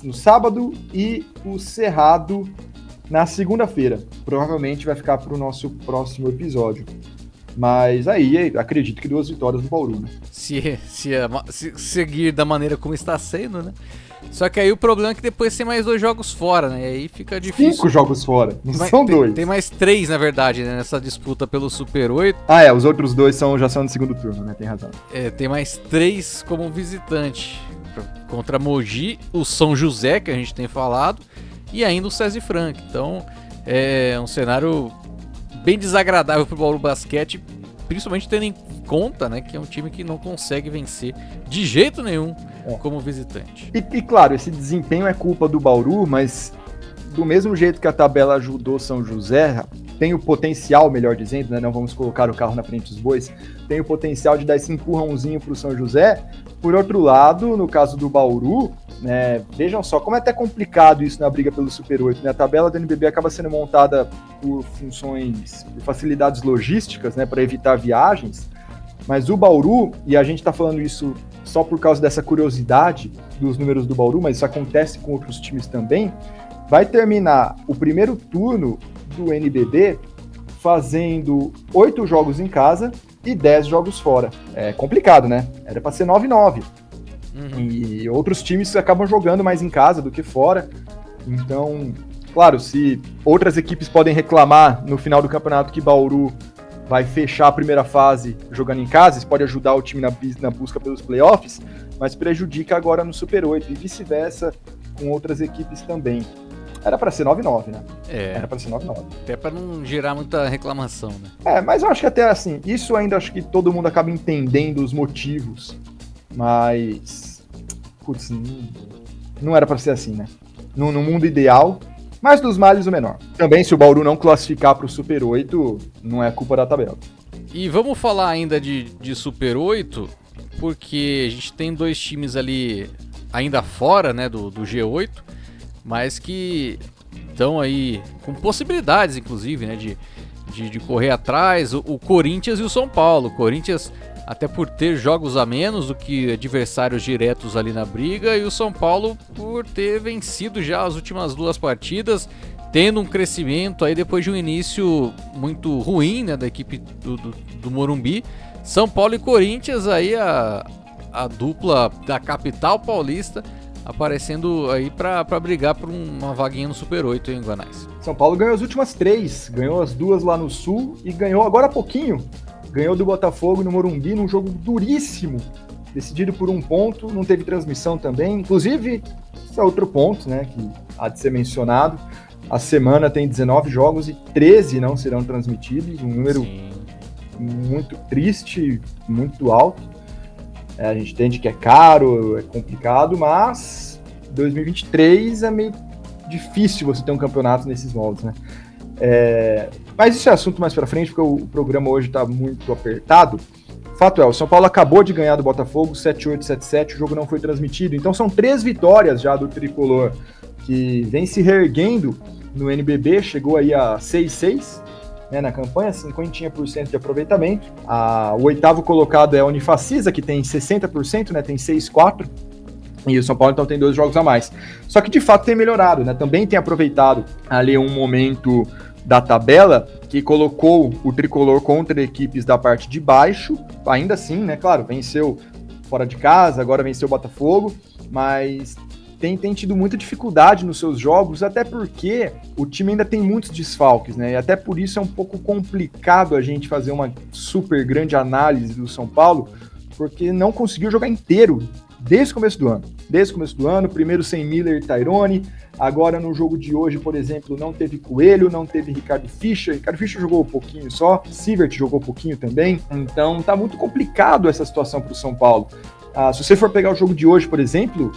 no sábado e o Cerrado na segunda-feira. Provavelmente vai ficar para o nosso próximo episódio. Mas aí, acredito que 2 vitórias do Bauru, né?
Se seguir da maneira como está sendo, né? Só que aí o problema é que depois tem mais 2 jogos fora, né? E aí fica difícil.
5 jogos fora, não são 2.
Tem mais 3, na verdade, né? Nessa disputa pelo Super 8.
Os outros 2 já são no segundo turno, né? Tem razão.
Tem mais 3 como visitante. Contra Mogi, o São José, que a gente tem falado, e ainda o César Franca. Então, é um cenário bem desagradável pro Bauru Basquete, principalmente tendo em conta, né, que é um time que não consegue vencer de jeito nenhum como visitante.
E claro, esse desempenho é culpa do Bauru, mas do mesmo jeito que a tabela ajudou São José, tem o potencial, melhor dizendo, né, não vamos colocar o carro na frente dos bois, tem o potencial de dar esse empurrãozinho pro São José. Por outro lado, no caso do Bauru, né, vejam só como é até complicado isso na briga pelo Super 8, né? A tabela do NBB acaba sendo montada por facilidades logísticas, né, para evitar viagens, mas o Bauru, e a gente está falando isso só por causa dessa curiosidade dos números do Bauru, mas isso acontece com outros times também, vai terminar o primeiro turno do NBB fazendo 8 jogos em casa e 10 jogos fora. É complicado, né? Era para ser 9-9. E outros times acabam jogando mais em casa do que fora. Então, claro, se outras equipes podem reclamar no final do campeonato que Bauru vai fechar a primeira fase jogando em casa, isso pode ajudar o time na busca pelos playoffs, mas prejudica agora no Super 8 e vice-versa com outras equipes também. Era para ser 9-9, né? Era para ser 9-9.
Até para não gerar muita reclamação, né?
Mas eu acho que até assim, isso ainda acho que todo mundo acaba entendendo os motivos, mas putz, não era para ser assim, né? No mundo ideal, mas dos males o menor. Também se o Bauru não classificar para o Super 8, não é culpa da tabela.
E vamos falar ainda de Super 8, porque a gente tem 2 times ali ainda fora, né, do G8, mas que estão aí com possibilidades, inclusive, né, de correr atrás, o Corinthians e o São Paulo. O Corinthians, até por ter jogos a menos do que adversários diretos ali na briga, e o São Paulo por ter vencido já as últimas 2 partidas, tendo um crescimento aí depois de um início muito ruim, né, da equipe do Morumbi. São Paulo e Corinthians, aí a dupla da capital paulista, aparecendo aí pra brigar por uma vaguinha no Super 8 em Guanais.
São Paulo ganhou as últimas 3, ganhou as 2 lá no Sul e ganhou agora há pouquinho. Ganhou do Botafogo no Morumbi num jogo duríssimo, decidido por 1 ponto, não teve transmissão também. Inclusive, esse é outro ponto, né, que há de ser mencionado. A semana tem 19 jogos e 13 não serão transmitidos, um número muito triste, muito alto. A gente entende que é caro, é complicado, mas 2023 é meio difícil você ter um campeonato nesses moldes, né? Mas isso é assunto mais pra frente, porque o programa hoje tá muito apertado. Fato é, o São Paulo acabou de ganhar do Botafogo, 7-8, 7-7, o jogo não foi transmitido. Então são 3 vitórias já do Tricolor, que vem se reerguendo no NBB, chegou aí a 6-6, né, na campanha, 50% de aproveitamento. O 8º colocado é a Unifacisa, que tem 60%, né, tem 6-4. E o São Paulo, então, tem 2 jogos a mais. Só que, de fato, tem melhorado, né? Também tem aproveitado ali um momento da tabela que colocou o Tricolor contra equipes da parte de baixo. Ainda assim, né? Claro, venceu fora de casa, agora venceu o Botafogo, mas tem tido muita dificuldade nos seus jogos, até porque o time ainda tem muitos desfalques, né? E até por isso é um pouco complicado a gente fazer uma super grande análise do São Paulo, porque não conseguiu jogar inteiro desde o começo do ano. Desde o começo do ano, primeiro sem Miller e Tyrone, agora no jogo de hoje, por exemplo, não teve Coelho, não teve Ricardo Fischer. Ricardo Fischer jogou um pouquinho só, Sievert jogou um pouquinho também, então tá muito complicado essa situação pro São Paulo. Se você for pegar o jogo de hoje, por exemplo,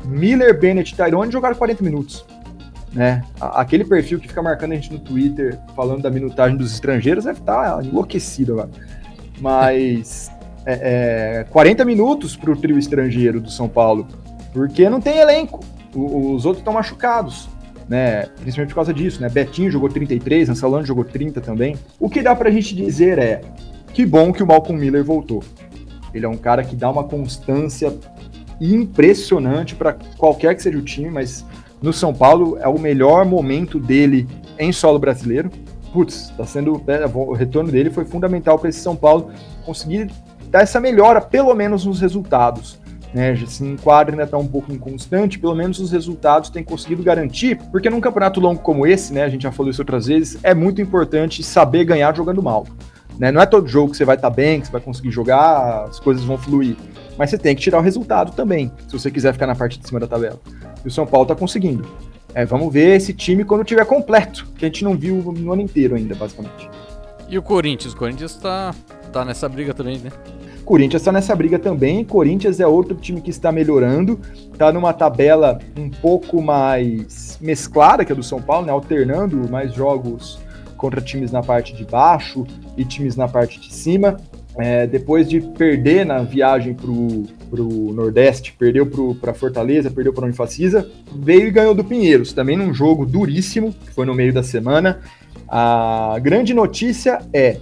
Miller, Bennett e Tyrone jogaram 40 minutos. Né? Aquele perfil que fica marcando a gente no Twitter, falando da minutagem dos estrangeiros, deve estar enlouquecido agora. Mas 40 minutos para o trio estrangeiro do São Paulo, porque não tem elenco. Os outros estão machucados. né? Principalmente por causa disso, né? Betinho jogou 33, Ansalano jogou 30 também. O que dá pra gente dizer é que bom que o Malcolm Miller voltou. Ele é um cara que dá uma constância impressionante para qualquer que seja o time, mas no São Paulo é o melhor momento dele em solo brasileiro. Putz, tá sendo, o retorno dele foi fundamental para esse São Paulo conseguir dar essa melhora, pelo menos nos resultados. Né, se enquadra ainda está um pouco inconstante, pelo menos os resultados tem conseguido garantir, porque num campeonato longo como esse, né, a gente já falou isso outras vezes, é muito importante saber ganhar jogando mal. Né? Não é todo jogo que você vai estar bem, que você vai conseguir jogar, as coisas vão fluir, mas você tem que tirar o resultado também, se você quiser ficar na parte de cima da tabela. E o São Paulo está conseguindo. Vamos ver esse time quando tiver completo, que a gente não viu no ano inteiro ainda, basicamente.
E o Corinthians? O Corinthians tá nessa briga também, né?
Corinthians está nessa briga também. Corinthians é outro time que está melhorando, está numa tabela um pouco mais mesclada que a do São Paulo, né? Alternando mais jogos contra times na parte de baixo e times na parte de cima. Depois de perder na viagem para o Nordeste, perdeu para Fortaleza, perdeu para a Unifacisa, veio e ganhou do Pinheiros, também num jogo duríssimo, que foi no meio da semana. A grande notícia é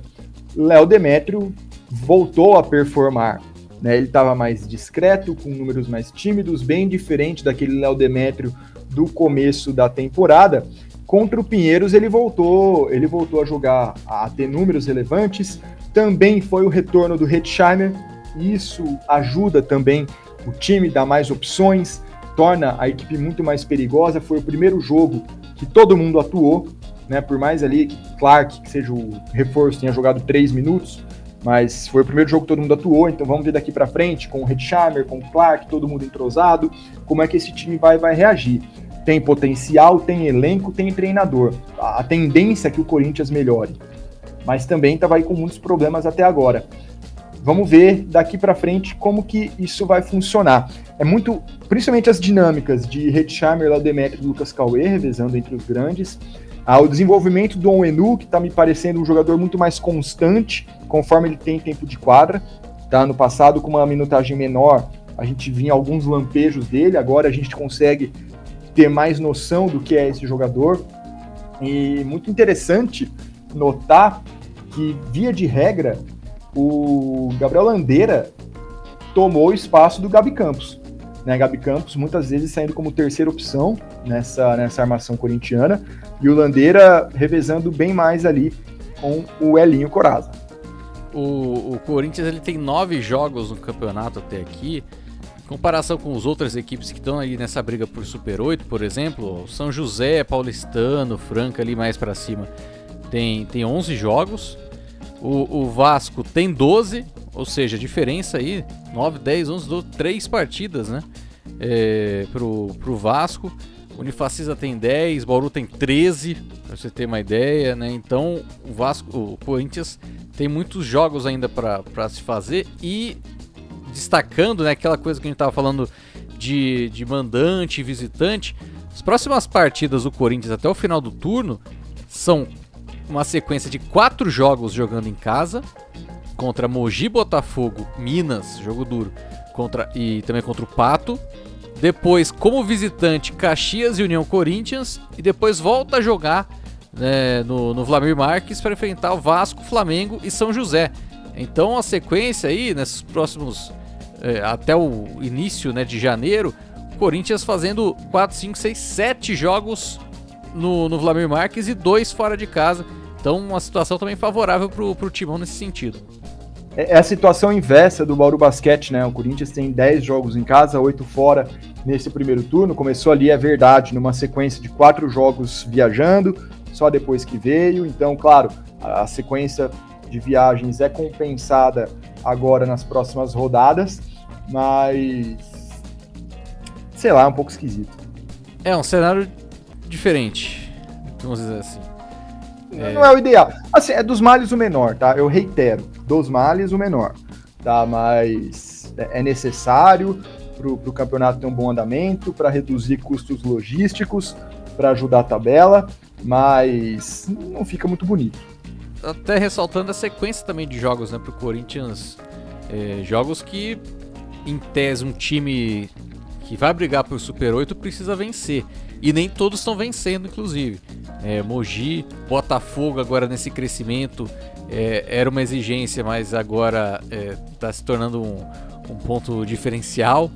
Léo Demétrio voltou a performar, né? Ele estava mais discreto, com números mais tímidos, bem diferente daquele Léo Demétrio do começo da temporada. Contra o Pinheiros ele voltou a jogar, a ter números relevantes. Também foi o retorno do Hetzheimer, isso ajuda também o time, dá mais opções, torna a equipe muito mais perigosa. Foi o primeiro jogo que todo mundo atuou, né? Por mais ali que Clark, que seja o reforço, tenha jogado 3 minutos, mas foi o primeiro jogo que todo mundo atuou, então vamos ver daqui para frente, com o Hetzheimer, com o Clark, todo mundo entrosado, como é que esse time vai reagir. Tem potencial, tem elenco, tem treinador. A tendência é que o Corinthians melhore, mas também estava aí com muitos problemas até agora. Vamos ver daqui para frente como que isso vai funcionar. É muito, principalmente as dinâmicas de Hetzheimer, Léo Demétrio e Lucas Cauê, revezando entre os grandes. O desenvolvimento do Onwenu, que está me parecendo um jogador muito mais constante, conforme ele tem tempo de quadra. Tá? No passado, com uma minutagem menor, a gente vinha alguns lampejos dele, agora a gente consegue ter mais noção do que é esse jogador. E muito interessante notar que, via de regra, o Gabriel Landeira tomou o espaço do Gabi Campos. Né? Gabi Campos muitas vezes saindo como terceira opção nessa armação corintiana, e o Landeira revezando bem mais ali com o Elinho Coraza.
O Corinthians ele tem 9 jogos no campeonato até aqui. Em comparação com as outras equipes que estão ali nessa briga por Super 8, por exemplo, o São José, Paulistano, Franca ali mais pra cima tem 11 jogos, o Vasco tem 12, ou seja, a diferença aí 9, 10, 11, 12, 3 partidas, né, pro Vasco. O Unifacisa tem 10, Bauru tem 13, pra você ter uma ideia, né? Então o Corinthians tem muitos jogos ainda para se fazer. E destacando, né, aquela coisa que a gente estava falando de mandante e visitante, as próximas partidas do Corinthians até o final do turno são uma sequência de 4 jogos jogando em casa, contra Mogi, Botafogo, Minas, jogo duro, e também contra o Pato. Depois, como visitante, Caxias e União Corinthians, e depois volta a jogar, né, no Vladimir Marques para enfrentar o Vasco, Flamengo e São José. Então a sequência aí, nesses próximos, até o início, né, de janeiro, o Corinthians fazendo 4, 5, 6, 7 jogos no Vladimir Marques e 2 fora de casa. Então uma situação também favorável pro Timão nesse sentido.
É a situação inversa do Bauru Basquete, né? O Corinthians tem 10 jogos em casa, 8 fora nesse primeiro turno. Começou ali, é verdade, numa sequência de 4 jogos viajando, só depois que veio. Então, claro, a sequência de viagens é compensada agora nas próximas rodadas, mas, sei lá, é um pouco esquisito.
É um cenário diferente, vamos dizer assim.
Não é o ideal. Assim, é dos males o menor, tá? Eu reitero, dos males o menor, tá? Mas é necessário pro campeonato ter um bom andamento, para reduzir custos logísticos, para ajudar a tabela, mas não fica muito bonito.
Até ressaltando a sequência também de jogos, né, pro Corinthians, jogos que, em tese, um time que vai brigar por Super 8 precisa vencer. E nem todos estão vencendo, inclusive. Mogi, Botafogo agora nesse crescimento, era uma exigência, mas agora está se tornando um ponto diferencial.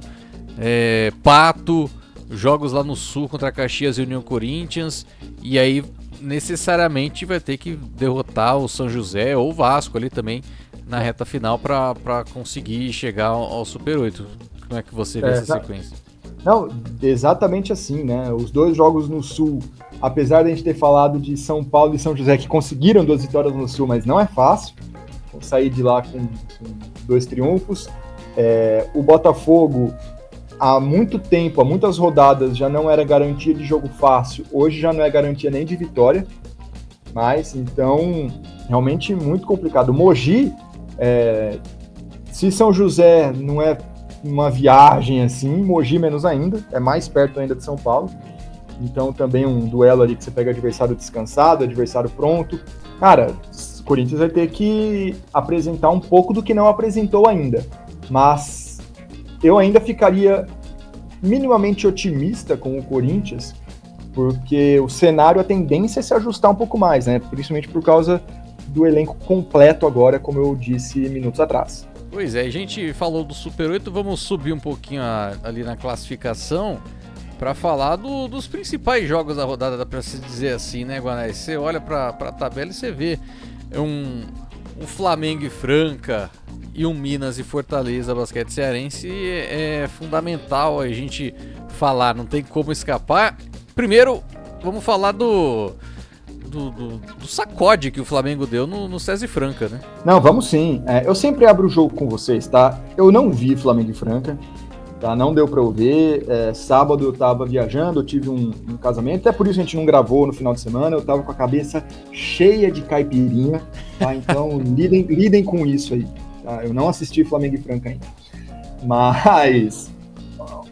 Pato, jogos lá no Sul contra Caxias e União Corinthians, e aí necessariamente vai ter que derrotar o São José ou o Vasco ali também na reta final para conseguir chegar ao Super 8. Como é que você vê essa sequência?
Não, exatamente assim, né? Os 2 jogos no Sul, apesar de a gente ter falado de São Paulo e São José que conseguiram 2 vitórias no Sul, mas não é fácil sair de lá com 2 triunfos. O Botafogo, há muito tempo, há muitas rodadas, já não era garantia de jogo fácil, hoje já não é garantia nem de vitória, mas então, realmente muito complicado. O Mogi, se São José não é uma viagem assim, Mogi menos ainda, é mais perto ainda de São Paulo, então também um duelo ali que você pega adversário descansado, adversário pronto. Cara, o Corinthians vai ter que apresentar um pouco do que não apresentou ainda, mas eu ainda ficaria minimamente otimista com o Corinthians, porque o cenário, a tendência é se ajustar um pouco mais, né? Principalmente por causa do elenco completo agora, como eu disse minutos atrás.
Pois é, a gente falou do Super 8, vamos subir um pouquinho ali na classificação para falar dos principais jogos da rodada, dá para se dizer assim, né, Guanais? Você olha para a tabela e você vê um Flamengo e Franca e um Minas e Fortaleza Basquete Cearense. É fundamental a gente falar, não tem como escapar. Primeiro, vamos falar do sacode que o Flamengo deu no César e Franca, né?
Não, vamos sim. Eu sempre abro o jogo com vocês, tá? Eu não vi Flamengo e Franca, tá? Não deu pra eu ver. Sábado eu tava viajando, eu tive um casamento, até por isso a gente não gravou no final de semana, eu tava com a cabeça cheia de caipirinha, tá? Então lidem com isso aí, tá? Eu não assisti Flamengo e Franca ainda. Mas,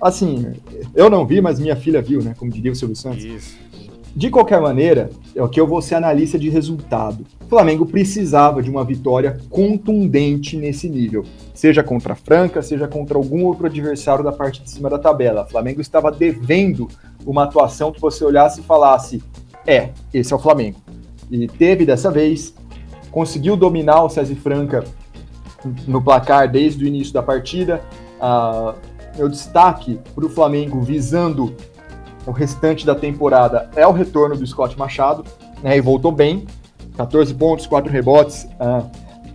assim, eu não vi, mas minha filha viu, né? Como diria o Silvio Santos.
Isso.
De qualquer maneira, que eu vou ser analista de resultado. O Flamengo precisava de uma vitória contundente nesse nível, seja contra a Franca, seja contra algum outro adversário da parte de cima da tabela. O Flamengo estava devendo uma atuação que você olhasse e falasse, esse é o Flamengo. E teve dessa vez, conseguiu dominar o César e Franca no placar desde o início da partida. Meu destaque para o Flamengo visando o restante da temporada é o retorno do Scott Machado, né, e voltou bem, 14 pontos, 4 rebotes,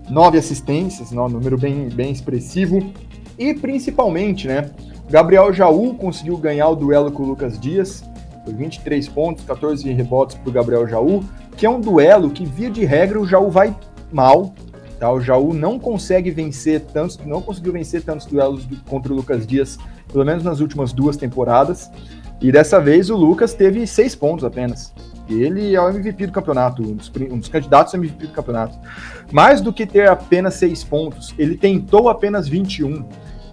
9 assistências, um número bem expressivo, e principalmente, né, Gabriel Jaú conseguiu ganhar o duelo com o Lucas Dias, foi 23 pontos, 14 rebotes para o Gabriel Jaú, que é um duelo que, via de regra, o Jaú vai mal, tá? O Jaú não conseguiu vencer tantos duelos contra o Lucas Dias, pelo menos nas últimas 2 temporadas. E dessa vez o Lucas teve 6 pontos apenas. Ele é o MVP do campeonato, um dos candidatos ao MVP do campeonato. Mais do que ter apenas 6 pontos, ele tentou apenas 21.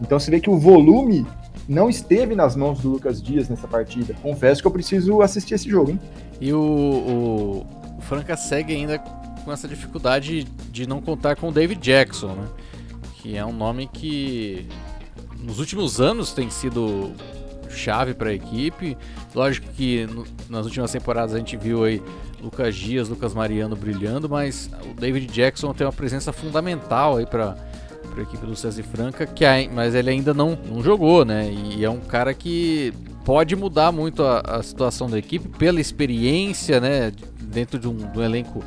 Então você vê que o volume não esteve nas mãos do Lucas Dias nessa partida. Confesso que eu preciso assistir esse jogo, hein?
E o Franca segue ainda com essa dificuldade de não contar com o David Jackson, né? Que é um nome que nos últimos anos tem sido chave para a equipe. Lógico que nas últimas temporadas a gente viu aí Lucas Dias, Lucas Mariano brilhando, mas o David Jackson tem uma presença fundamental aí para a equipe do César e Franca, mas ele ainda não jogou, né? E é um cara que pode mudar muito a situação da equipe pela experiência, né? Dentro de um elenco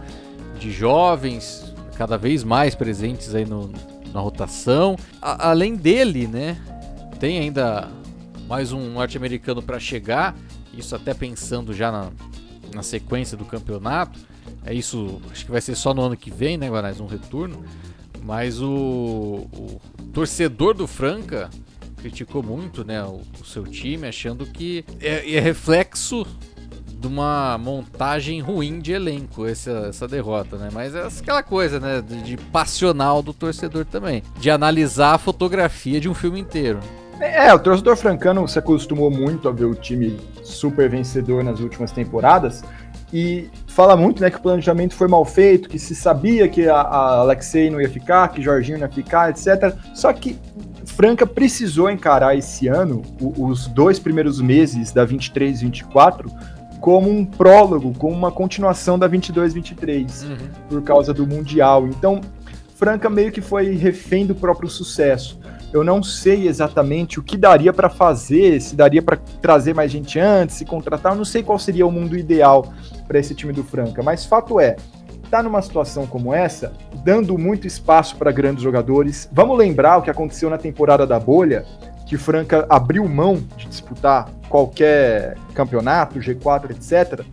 de jovens, cada vez mais presentes aí na rotação. Além dele, né? Tem ainda mais um norte-americano para chegar, isso até pensando já na sequência do campeonato. Isso acho que vai ser só no ano que vem, né, Guanais, um retorno. Mas o torcedor do Franca criticou muito, né, o seu time, achando que é reflexo de uma montagem ruim de elenco essa derrota, né? Mas é aquela coisa, né, de passional do torcedor também, de analisar a fotografia de um filme inteiro.
O torcedor francano se acostumou muito a ver o time super vencedor nas últimas temporadas e fala muito, né, que o planejamento foi mal feito, que se sabia que a Alexei não ia ficar, que Jorginho não ia ficar, etc. Só que Franca precisou encarar esse ano, os 2 primeiros meses da 23-24, como um prólogo, como uma continuação da 22-23, por causa do Mundial. Então, Franca meio que foi refém do próprio sucesso. Eu não sei exatamente o que daria para fazer, se daria para trazer mais gente antes, se contratar, eu não sei qual seria o mundo ideal para esse time do Franca, mas fato é, tá numa situação como essa, dando muito espaço para grandes jogadores. Vamos lembrar o que aconteceu na temporada da bolha, que Franca abriu mão de disputar qualquer campeonato, G4, etc.,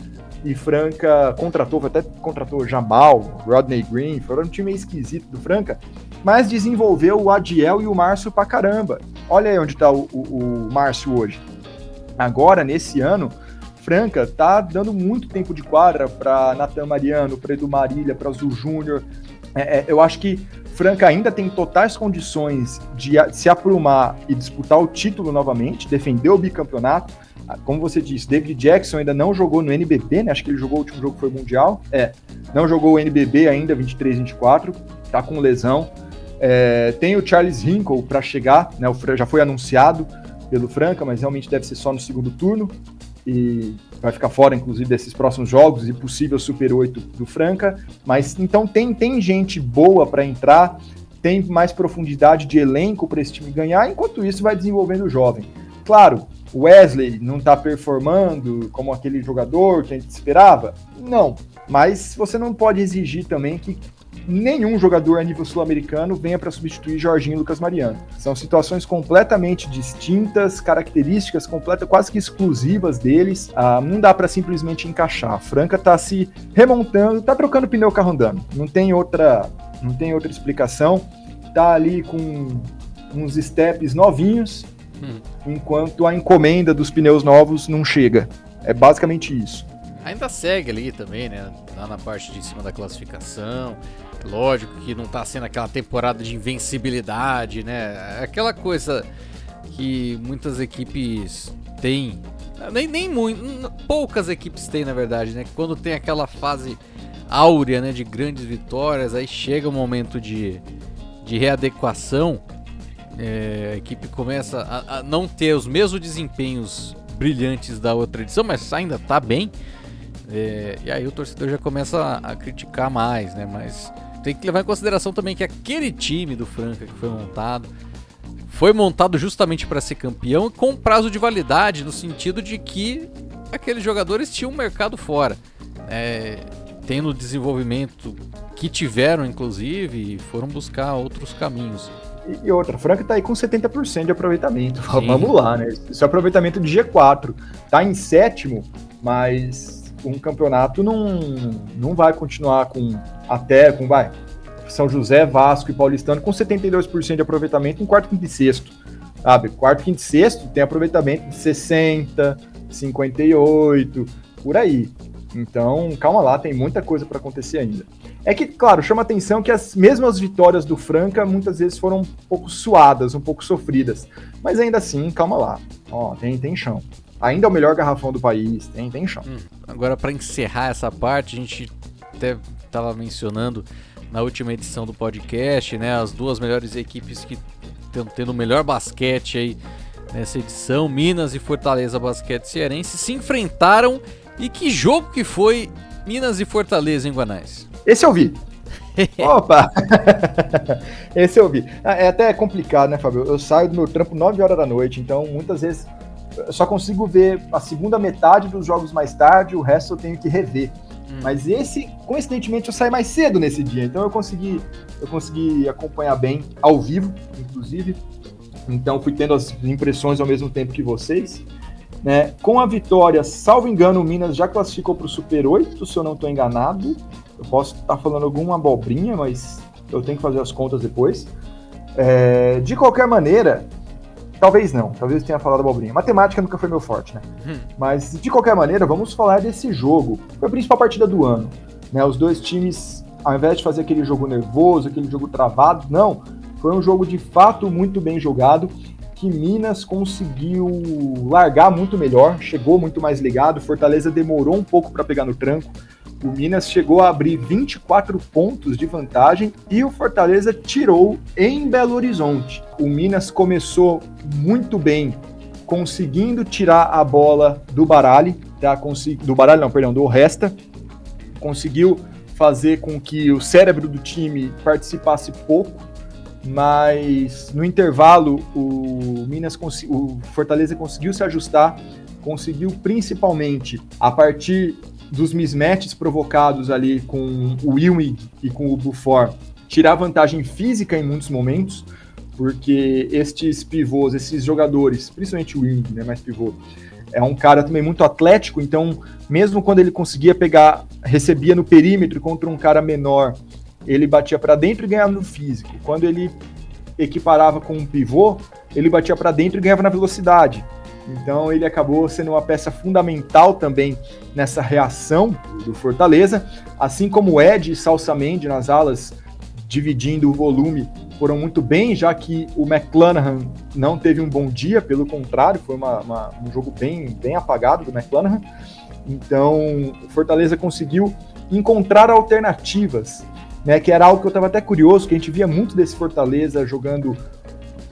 e Franca contratou Jamal, Rodney Green, foi um time meio esquisito do Franca, mas desenvolveu o Adiel e o Márcio pra caramba. Olha aí onde tá o Márcio hoje. Agora, nesse ano, Franca tá dando muito tempo de quadra para Natan Mariano, para Edu Marília, para Zu Júnior. Eu acho que Franca ainda tem totais condições de se aprumar e disputar o título novamente, defender o bicampeonato. Como você disse, David Jackson ainda não jogou no NBB, né? Acho que ele jogou, o último jogo foi o Mundial. Não jogou o NBB ainda, 23-24, tá com lesão. Tem o Charles Hinkle para chegar, né? Já foi anunciado pelo Franca, mas realmente deve ser só no segundo turno. E vai ficar fora, inclusive, desses próximos jogos e possível Super 8 do Franca. Mas então tem gente boa para entrar, tem mais profundidade de elenco para esse time ganhar, enquanto isso vai desenvolvendo o jovem. Claro, o Wesley não está performando como aquele jogador que a gente esperava? Não, mas você não pode exigir também que nenhum jogador a nível sul-americano venha para substituir Jorginho e Lucas Mariano. São situações completamente distintas, características quase que exclusivas deles. Não dá para simplesmente encaixar. A Franca está se remontando, está trocando pneu carro andando. Não tem outra explicação. Está ali com uns steps novinhos, enquanto a encomenda dos pneus novos não chega. É basicamente isso.
Ainda segue ali também, né? Lá na parte de cima da classificação. Lógico que não tá sendo aquela temporada de invencibilidade, né? Aquela coisa que muitas equipes têm. Poucas equipes têm, na verdade, né? Quando tem aquela fase áurea, né? De grandes vitórias, aí chega o momento de readequação. A equipe começa a não ter os mesmos desempenhos brilhantes da outra edição, mas ainda tá bem. E aí o torcedor já começa a criticar mais, né? Mas tem que levar em consideração também que aquele time do Franca que foi montado justamente para ser campeão e com prazo de validade, no sentido de que aqueles jogadores tinham um mercado fora, tendo o desenvolvimento que tiveram, inclusive, e foram buscar outros caminhos.
E outra, Franca tá aí com 70% de aproveitamento. Sim. Vamos lá, né? Esse é o aproveitamento de G4. Tá em 7º, mas um campeonato não vai continuar com São José, Vasco e Paulistano com 72% de aproveitamento em quarto, quinto e sexto, sabe? Quarto, quinto e sexto tem aproveitamento de 60, 58, por aí. Então, calma lá, tem muita coisa para acontecer ainda. É que, claro, chama atenção que as mesmas vitórias do Franca muitas vezes foram um pouco suadas, um pouco sofridas, mas ainda assim, calma lá, tem chão. Ainda é o melhor garrafão do país, tem chão.
Agora, para encerrar essa parte, a gente até estava mencionando na última edição do podcast, né, as duas melhores equipes que estão tendo o melhor basquete aí nessa edição, Minas e Fortaleza Basquete Cearense, se enfrentaram. E que jogo que foi Minas e Fortaleza em Guanais?
Esse eu vi. Opa! Esse eu vi. É até complicado, né, Fábio? Eu saio do meu trampo 9 horas da noite, então muitas vezes eu só consigo ver a segunda metade dos jogos mais tarde, o resto eu tenho que rever. Mas esse, coincidentemente, eu saí mais cedo nesse dia, então eu consegui acompanhar bem, ao vivo, inclusive. Então fui tendo as impressões ao mesmo tempo que vocês. Né? Com a vitória, salvo engano, o Minas já classificou para o Super 8, se eu não estou enganado. Eu posso estar falando alguma abobrinha, mas eu tenho que fazer as contas depois. De qualquer maneira, talvez eu tenha falado abobrinha. Matemática nunca foi meu forte, né? Mas, de qualquer maneira, vamos falar desse jogo. Foi a principal partida do ano. Né? Os dois times, ao invés de fazer aquele jogo nervoso, aquele jogo travado, não. Foi um jogo de fato muito bem jogado, que Minas conseguiu largar muito melhor, chegou muito mais ligado, Fortaleza demorou um pouco para pegar no tranco, O Minas chegou a abrir 24 pontos de vantagem e o Fortaleza tirou em Belo Horizonte. O Minas começou muito bem, conseguindo tirar a bola do Baralli, tá? Do Resta. Conseguiu fazer com que o cérebro do time participasse pouco, mas no intervalo o Fortaleza conseguiu se ajustar, conseguiu principalmente a partir dos mismatches provocados ali com o Ewing e com o Buford, tirar vantagem física em muitos momentos, porque estes pivôs, esses jogadores, principalmente o Ewing, né, mais pivô, é um cara também muito atlético, então mesmo quando ele conseguia recebia no perímetro contra um cara menor, ele batia para dentro e ganhava no físico. Quando ele equiparava com um pivô, ele batia para dentro e ganhava na velocidade. Então ele acabou sendo uma peça fundamental também nessa reação do Fortaleza, assim como o Ed e Salsamendi nas alas, dividindo o volume, foram muito bem, já que o McClanahan não teve um bom dia, pelo contrário, foi um jogo bem apagado do McClanahan. Então o Fortaleza conseguiu encontrar alternativas, né, que era algo que eu estava até curioso, que a gente via muito desse Fortaleza jogando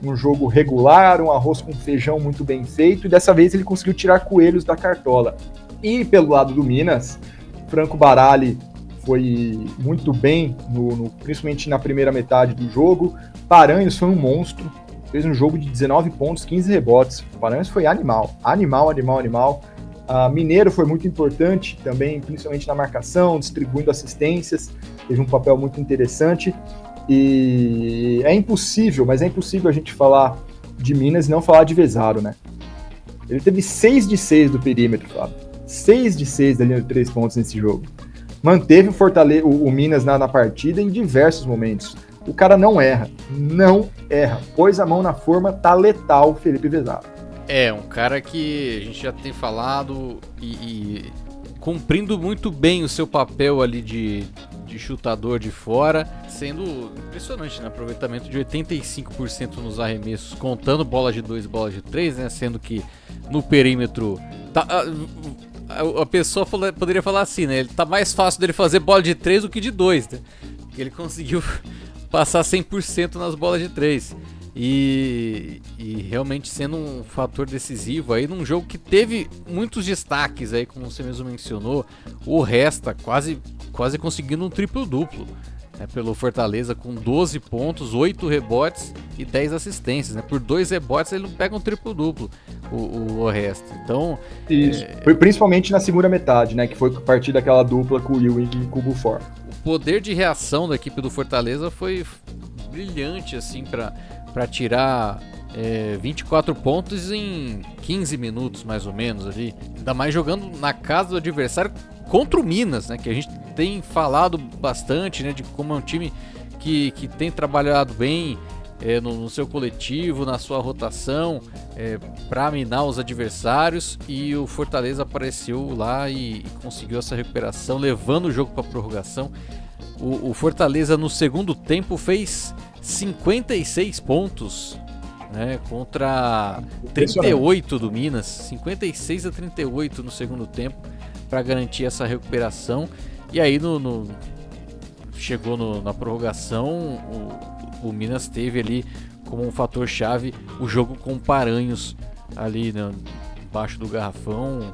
um jogo regular, um arroz com feijão muito bem feito, e dessa vez ele conseguiu tirar coelhos da cartola. E pelo lado do Minas, Franco Baralli foi muito bem, principalmente na primeira metade do jogo. Paranhos foi um monstro, fez um jogo de 19 pontos, 15 rebotes. Paranhos foi animal. Mineiro foi muito importante também, principalmente na marcação, distribuindo assistências, teve um papel muito interessante. E é impossível a gente falar de Minas e não falar de Vezaro, né? Ele teve 6 de 6 do perímetro, Fábio. 6 de 6 da linha de 3 pontos nesse jogo. Manteve o Minas na partida em diversos momentos. O cara não erra. Pôs a mão na forma, tá letal, Felipe Vezaro.
É, um cara que a gente já tem falado e cumprindo muito bem o seu papel ali de chutador de fora, sendo impressionante, né? Aproveitamento de 85% nos arremessos, contando bola de 2 e bola de 3, né? Sendo que no perímetro a pessoa poderia falar assim, né? Ele tá mais fácil dele fazer bola de 3 do que de 2, né? Porque ele conseguiu passar 100% nas bolas de 3. E realmente sendo um fator decisivo aí num jogo que teve muitos destaques aí, como você mesmo mencionou. O Resta quase conseguindo um triplo-duplo, né, pelo Fortaleza, com 12 pontos, 8 rebotes e 10 assistências, né? Por 2 rebotes ele não pega um triplo-duplo, o Resta. Então,
isso. Foi principalmente na segunda metade, né? Que foi a partir daquela dupla com o Ewing e com o Buford.
O poder de reação da equipe do Fortaleza foi brilhante, assim, para tirar 24 pontos em 15 minutos, mais ou menos, ali. Ainda mais jogando na casa do adversário contra o Minas, né? Que a gente tem falado bastante, né? De como é um time que tem trabalhado bem no seu coletivo, na sua rotação, para minar os adversários. E o Fortaleza apareceu lá e conseguiu essa recuperação, levando o jogo para prorrogação. O Fortaleza no segundo tempo fez 56 pontos, né, contra 38 do Minas, 56 a 38 no segundo tempo, para garantir essa recuperação. E aí chegou na prorrogação, o Minas teve ali como um fator chave o jogo com Paranhos ali, né, embaixo do garrafão.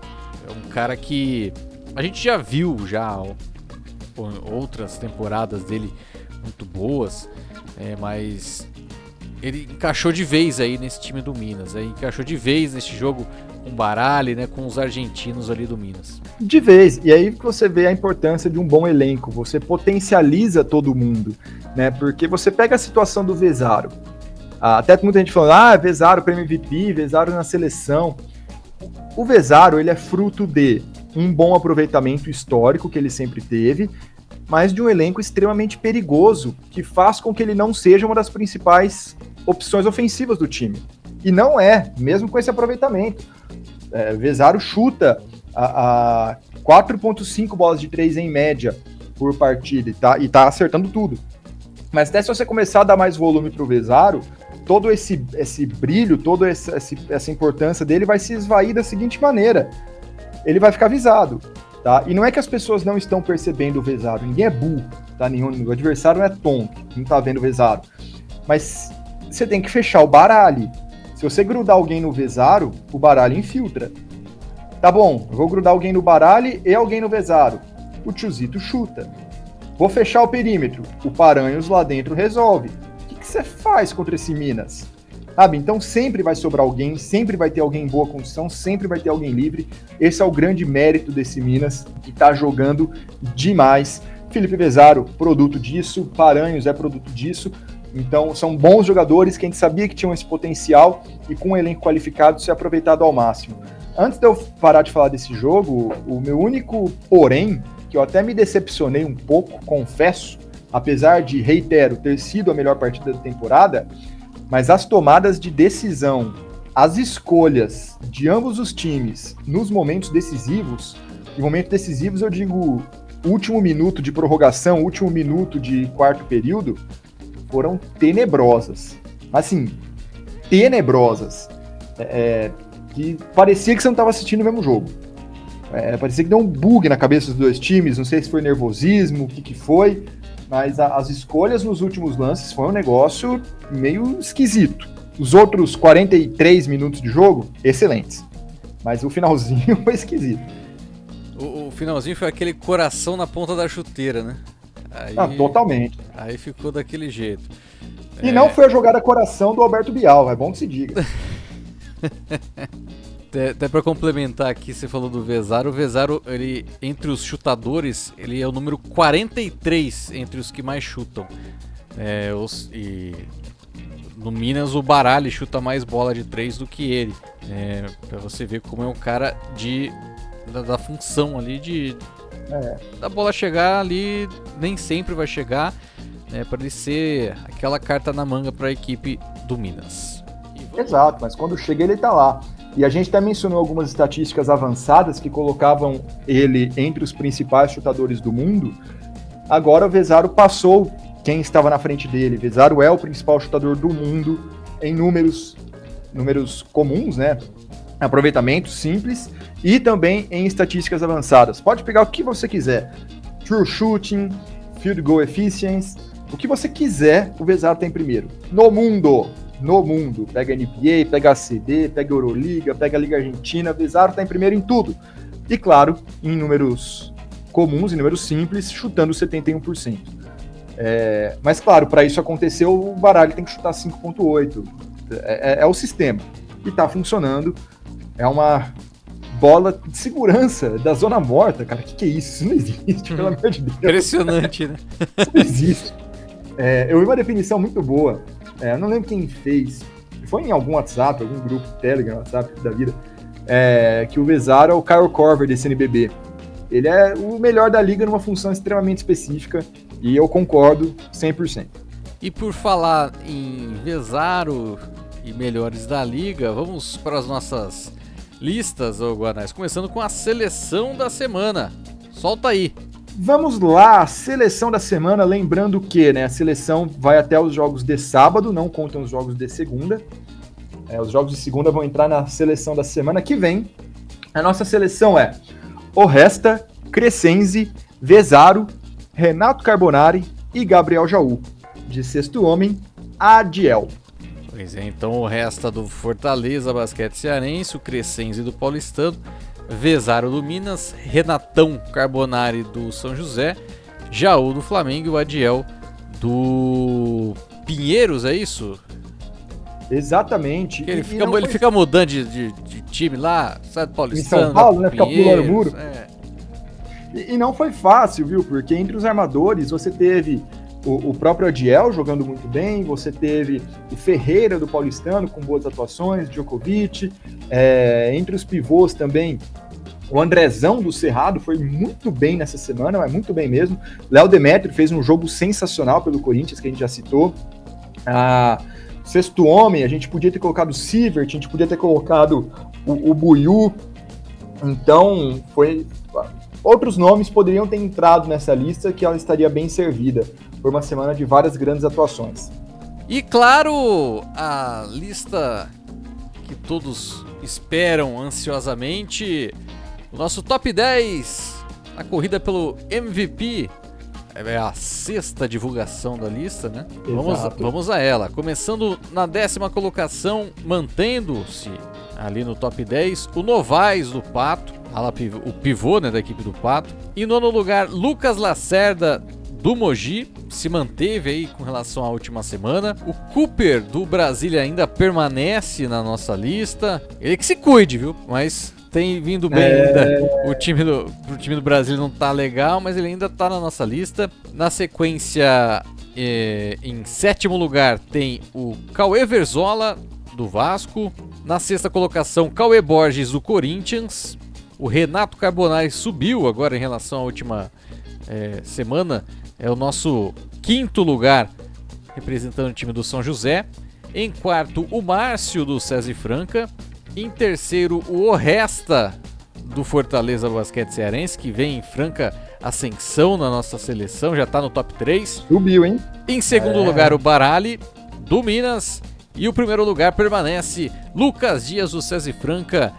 É um cara que a gente já viu outras temporadas dele muito boas, mas ele encaixou de vez aí nesse time do Minas, encaixou de vez nesse jogo com o Baralli, né, com os argentinos ali do Minas.
De vez, e aí que você vê a importância de um bom elenco, você potencializa todo mundo, né, porque você pega a situação do Vezaro, até muita gente falando, Vezaro para MVP, Vezaro na seleção. O Vezaro, ele é fruto de um bom aproveitamento histórico que ele sempre teve, mas de um elenco extremamente perigoso, que faz com que ele não seja uma das principais opções ofensivas do time. E não é, mesmo com esse aproveitamento. Vezaro chuta a 4.5 bolas de 3 em média por partida e tá acertando tudo. Mas até se você começar a dar mais volume pro Vezaro, todo esse brilho, toda essa importância dele vai se esvair da seguinte maneira: ele vai ficar visado. tá? E não é que as pessoas não estão percebendo o Vezaro, ninguém é burro, tá? O adversário não é tonto, não tá vendo o Vezaro. Mas você tem que fechar o baralho. Se você grudar alguém no Vezaro, o baralho infiltra. Tá bom, eu vou grudar alguém no baralho e alguém no Vezaro. O tiozito chuta. Vou fechar o perímetro. O Paranhos lá dentro resolve. O que você faz contra esse Minas? Sabe? Então sempre vai sobrar alguém, sempre vai ter alguém em boa condição, sempre vai ter alguém livre. Esse é o grande mérito desse Minas, que tá jogando demais. Felipe Vezaro, produto disso. Paranhos é produto disso. Então são bons jogadores que a gente sabia que tinham esse potencial e com um elenco qualificado ser aproveitado ao máximo. Antes de eu parar de falar desse jogo, o meu único porém, que eu até me decepcionei um pouco, confesso, apesar de, reitero, ter sido a melhor partida da temporada, mas as tomadas de decisão, as escolhas de ambos os times nos momentos decisivos, e momentos decisivos eu digo último minuto de prorrogação, último minuto de quarto período, foram tenebrosas. Assim, tenebrosas. Que parecia que você não estava assistindo o mesmo jogo. Parecia que deu um bug na cabeça dos dois times, não sei se foi nervosismo, o que foi, mas as escolhas nos últimos lances foi um negócio meio esquisito. Os outros 43 minutos de jogo, excelentes. Mas o finalzinho foi esquisito.
O finalzinho foi aquele coração na ponta da chuteira, né?
Totalmente.
Aí ficou daquele jeito.
E não foi a jogada coração do Alberto Bial, é bom que se diga.
Até pra complementar aqui, você falou do Vezaro. O Vezaro, ele, entre os chutadores, ele é o número 43 entre os que mais chutam. E no Minas, o Baralho chuta mais bola de 3 do que ele. Pra você ver como é um cara da função ali da bola chegar ali, nem sempre vai chegar, para ele ser aquela carta na manga para a equipe do Minas.
Exato, mas quando chega ele tá lá. E a gente até mencionou algumas estatísticas avançadas que colocavam ele entre os principais chutadores do mundo. Agora o Vezaro passou quem estava na frente dele. Vezaro é o principal chutador do mundo em números comuns, né? Aproveitamento simples e também em estatísticas avançadas. Pode pegar o que você quiser. True shooting, field goal efficiency, o que você quiser, o Vezaro tem primeiro. No mundo. Pega NBA, pega ACB, pega Euroliga, pega a Liga Argentina, Vezaro tá em primeiro em tudo. E claro, em números comuns, em números simples, chutando 71%. Mas claro, para isso acontecer, o Baralho tem que chutar 5.8. É o sistema. E tá funcionando. É uma bola de segurança da zona morta, cara. Que é isso? Isso não existe, pelo amor de Deus.
Impressionante, né?
Isso não existe. Eu vi uma definição muito boa. Eu não lembro quem fez. Foi em algum WhatsApp, algum grupo Telegram, WhatsApp da vida. Que o Vezaro é o Kyle Korver desse NBB. Ele é o melhor da liga numa função extremamente específica. E eu concordo 100%.
E por falar em Vezaro e melhores da liga, vamos para as nossas listas, Guanais, começando com a seleção da semana. Solta aí.
Vamos lá, seleção da semana, lembrando que a seleção vai até os jogos de sábado, não contam os jogos de segunda. Os jogos de segunda vão entrar na seleção da semana que vem. A nossa seleção é Oresta, Crescenzi, Vezaro, Renato Carbonari e Gabriel Jaú. De sexto homem, Adiel.
Pois é, então o Resta do Fortaleza Basquete Cearense, o Crescenzi do Paulistano, Vezaro do Minas, Renatão Carbonari do São José, Jaú do Flamengo e o Adiel do Pinheiros, é isso?
Exatamente.
Ele fica mudando de time lá, sai do Paulistano.
Em São Paulo, né? Fica pulando o muro. E não foi fácil, viu? Porque entre os armadores você teve o próprio Adiel jogando muito bem, você teve o Ferreira do Paulistano com boas atuações, Djokovic, entre os pivôs também, o Andrezão do Cerrado foi muito bem nessa semana, mas muito bem mesmo. Léo Demétrio fez um jogo sensacional pelo Corinthians, que a gente já citou. Sexto homem, a gente podia ter colocado o Sievert, a gente podia ter colocado o Buiú, então outros nomes poderiam ter entrado nessa lista que ela estaria bem servida. Foi uma semana de várias grandes atuações.
E claro, a lista que todos esperam ansiosamente, o nosso top 10 na corrida pelo MVP. É a sexta divulgação da lista, né? Vamos a ela. Começando na 10ª colocação, mantendo-se ali no top 10, o Novaes do Pato, o pivô, né, da equipe do Pato. Em 9º lugar, Lucas Lacerda do Mogi, se manteve aí com relação à última semana. O Cooper do Brasília ainda permanece na nossa lista. Ele que se cuide, viu? Mas tem vindo bem ainda. O time do Brasil não tá legal, mas ele ainda tá na nossa lista. Na sequência, em 7º lugar, tem o Cauê Verzola do Vasco. Na 6ª colocação, Cauê Borges do Corinthians. O Renato Carbonari subiu agora em relação à última semana. É o nosso 5º lugar, representando o time do São José. Em 4º, o Márcio do César Franca. Em 3º, o Oresta do Fortaleza Basquete Cearense, que vem em franca ascensão na nossa seleção, já está no top 3.
Subiu, hein?
Em 2º lugar, o Barali do Minas. E o 1º lugar permanece Lucas Dias do César Franca.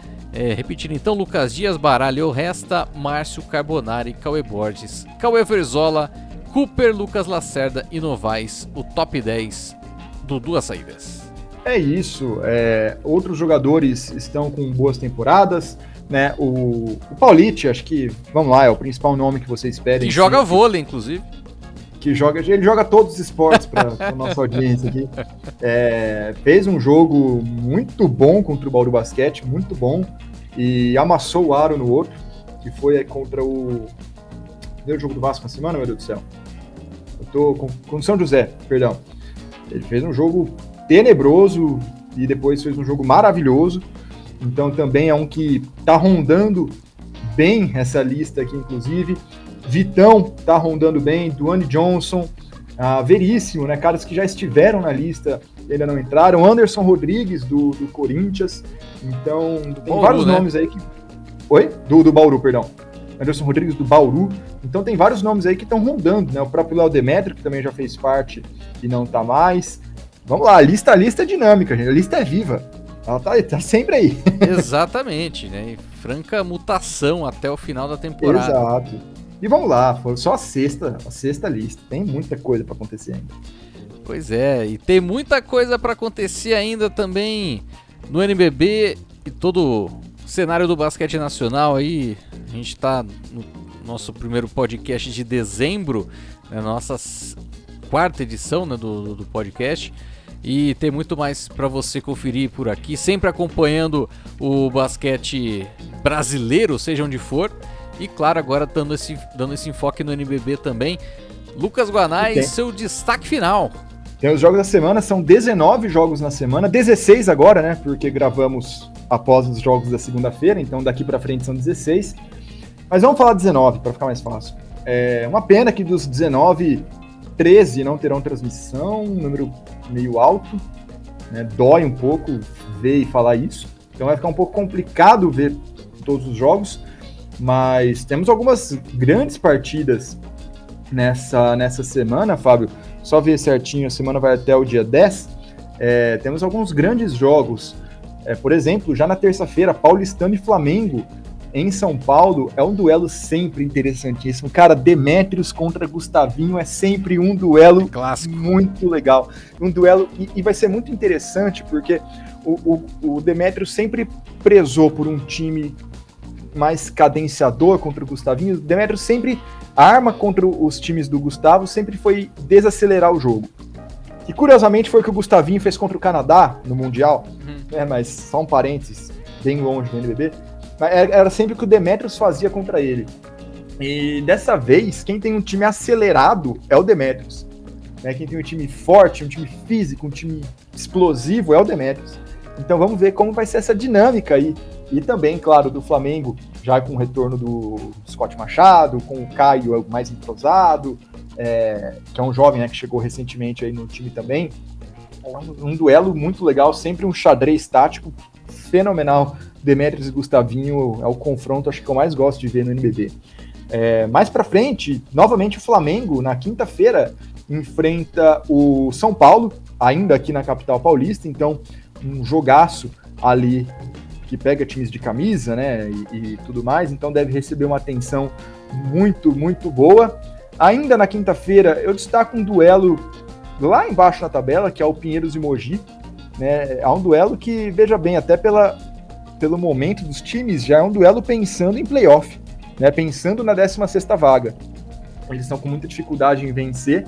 Repetindo então, Lucas Dias, Barali, Oresta, Márcio Carbonari, Cauê Borges, Cauê Verzola, Cooper, Lucas Lacerda e Novaes, o top 10 do Duas Saídas.
É isso, outros jogadores estão com boas temporadas, né? O Paulite, acho que, vamos lá, é o principal nome que vocês pedem.
Que joga vôlei, inclusive.
Ele joga todos os esportes para a nossa audiência aqui. Fez um jogo muito bom contra o Bauru Basquete, muito bom, e amassou o aro no outro, que foi contra o... Deu o jogo do Vasco na semana, meu Deus do céu? Eu tô com o São José, perdão. Ele fez um jogo tenebroso e depois fez um jogo maravilhoso. Então também é um que tá rondando bem essa lista aqui, inclusive. Vitão tá rondando bem, Duane Johnson, Veríssimo, né? Caras que já estiveram na lista ainda não entraram. Anderson Rodrigues do Corinthians. Então tem Bauru, vários nomes aí que... Oi? Do Bauru, perdão. Anderson Rodrigues do Bauru. Então tem vários nomes aí que estão rondando, né? O próprio Léo Demétrio, que também já fez parte e não tá mais. Vamos lá, a lista é dinâmica, gente. A lista é viva. Ela tá sempre aí.
Exatamente, né? E franca mutação até o final da temporada.
Exato. E vamos lá, foi só a sexta lista. Tem muita coisa para acontecer ainda.
Pois é, e tem muita coisa para acontecer ainda também no NBB e todo o cenário do basquete nacional aí. A gente tá no nosso primeiro podcast de dezembro, né, nossa 4ª edição, né, do podcast. E tem muito mais para você conferir por aqui, sempre acompanhando o basquete brasileiro, seja onde for. E claro, agora dando esse enfoque no NBB também. Lucas Guanais, seu destaque final.
Tem os jogos da semana, são 19 jogos na semana, 16 agora, né? Porque gravamos após os jogos da segunda-feira, então daqui para frente são 16. Mas vamos falar 19 para ficar mais fácil. É uma pena que dos 19, 13 não terão transmissão, um número meio alto, né? Dói um pouco ver e falar isso. Então vai ficar um pouco complicado ver todos os jogos. Mas temos algumas grandes partidas nessa semana, Fábio. Só ver certinho, a semana vai até o dia 10. Temos alguns grandes jogos. Por exemplo, já na terça-feira, Paulistano e Flamengo em São Paulo. É um duelo sempre interessantíssimo. Cara, Demétrios contra Gustavinho é sempre um duelo
clássico,
muito legal. Um duelo, e vai ser muito interessante, porque o Demétrios sempre prezou por um time mais cadenciador contra o Gustavinho. O Demétrio sempre, a arma contra os times do Gustavo sempre foi desacelerar o jogo. E curiosamente foi o que o Gustavinho fez contra o Canadá no Mundial, né? Mas só um parênteses, bem longe do NBB, mas era sempre o que o Demétrios fazia contra ele. E dessa vez, quem tem um time acelerado é o Demétrios. Né? Quem tem um time forte, um time físico, um time explosivo é o Demétrios. Então vamos ver como vai ser essa dinâmica aí. E também, claro, do Flamengo, já com o retorno do Scott Machado, com o Caio mais entrosado, que é um jovem, né, que chegou recentemente aí no time também. Um duelo muito legal, sempre um xadrez tático fenomenal. Demétrios e Gustavinho é o confronto, acho que eu mais gosto de ver no NBB. Mais pra frente, novamente o Flamengo, na quinta-feira, enfrenta o São Paulo, ainda aqui na capital paulista, então um jogaço ali que pega times de camisa, né, e tudo mais, então deve receber uma atenção muito, muito boa. Ainda na quinta-feira, eu destaco um duelo lá embaixo na tabela, que é o Pinheiros e Mogi, né, é um duelo que, veja bem, até pelo momento dos times, já é um duelo pensando em playoff, né, pensando na 16ª vaga. Eles estão com muita dificuldade em vencer,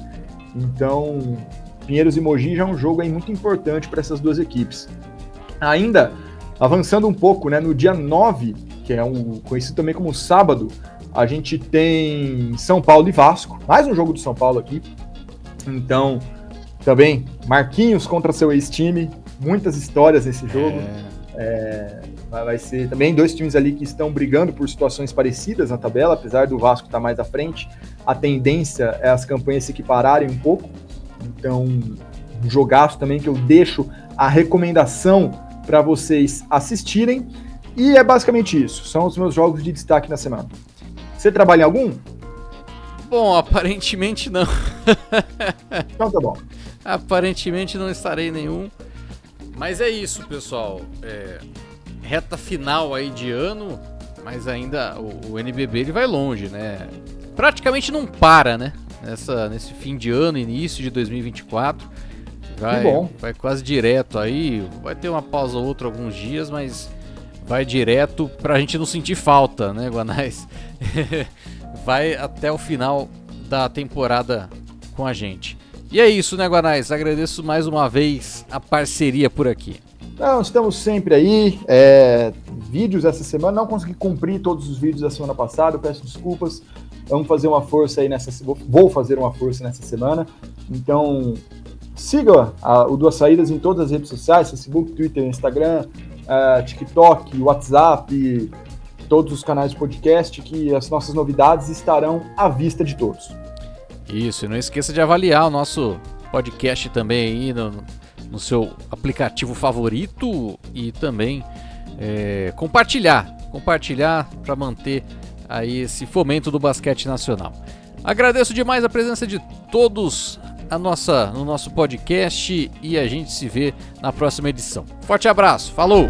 então Pinheiros e Mogi já é um jogo aí muito importante para essas duas equipes. Ainda, avançando um pouco, né, no dia 9, que é conhecido também como sábado, a gente tem São Paulo e Vasco, mais um jogo do São Paulo aqui. Então, também, Marquinhos contra seu ex-time, muitas histórias nesse jogo. Vai ser também 2 times ali que estão brigando por situações parecidas na tabela, apesar do Vasco estar mais à frente. A tendência é as campanhas se equipararem um pouco. Então, um jogaço também que eu deixo a recomendação para vocês assistirem. E é basicamente isso. São os meus jogos de destaque na semana. Você trabalha em algum?
Bom, aparentemente não.
Então tá bom.
Aparentemente não estarei em nenhum. Mas é isso, pessoal. Reta final aí de ano, mas ainda o NBB ele vai longe, né? Praticamente não para, né? Nesse fim de ano, início de 2024. Vai quase direto aí. Vai ter uma pausa ou outra alguns dias, mas vai direto pra gente não sentir falta, né, Guanais? Vai até o final da temporada com a gente. E é isso, né, Guanais? Agradeço mais uma vez a parceria por aqui.
Não, estamos sempre aí. Vídeos essa semana, não consegui cumprir todos os vídeos da semana passada, eu peço desculpas. Vamos fazer uma força aí vou fazer uma força nessa semana. Então, siga o Duas Saídas em todas as redes sociais, Facebook, Twitter, Instagram, TikTok, WhatsApp, todos os canais de podcast, que as nossas novidades estarão à vista de todos.
Isso, e não esqueça de avaliar o nosso podcast também aí no seu aplicativo favorito e também compartilhar para manter aí esse fomento do basquete nacional. Agradeço demais a presença de todos no nosso podcast e a gente se vê na próxima edição. Forte abraço, falou!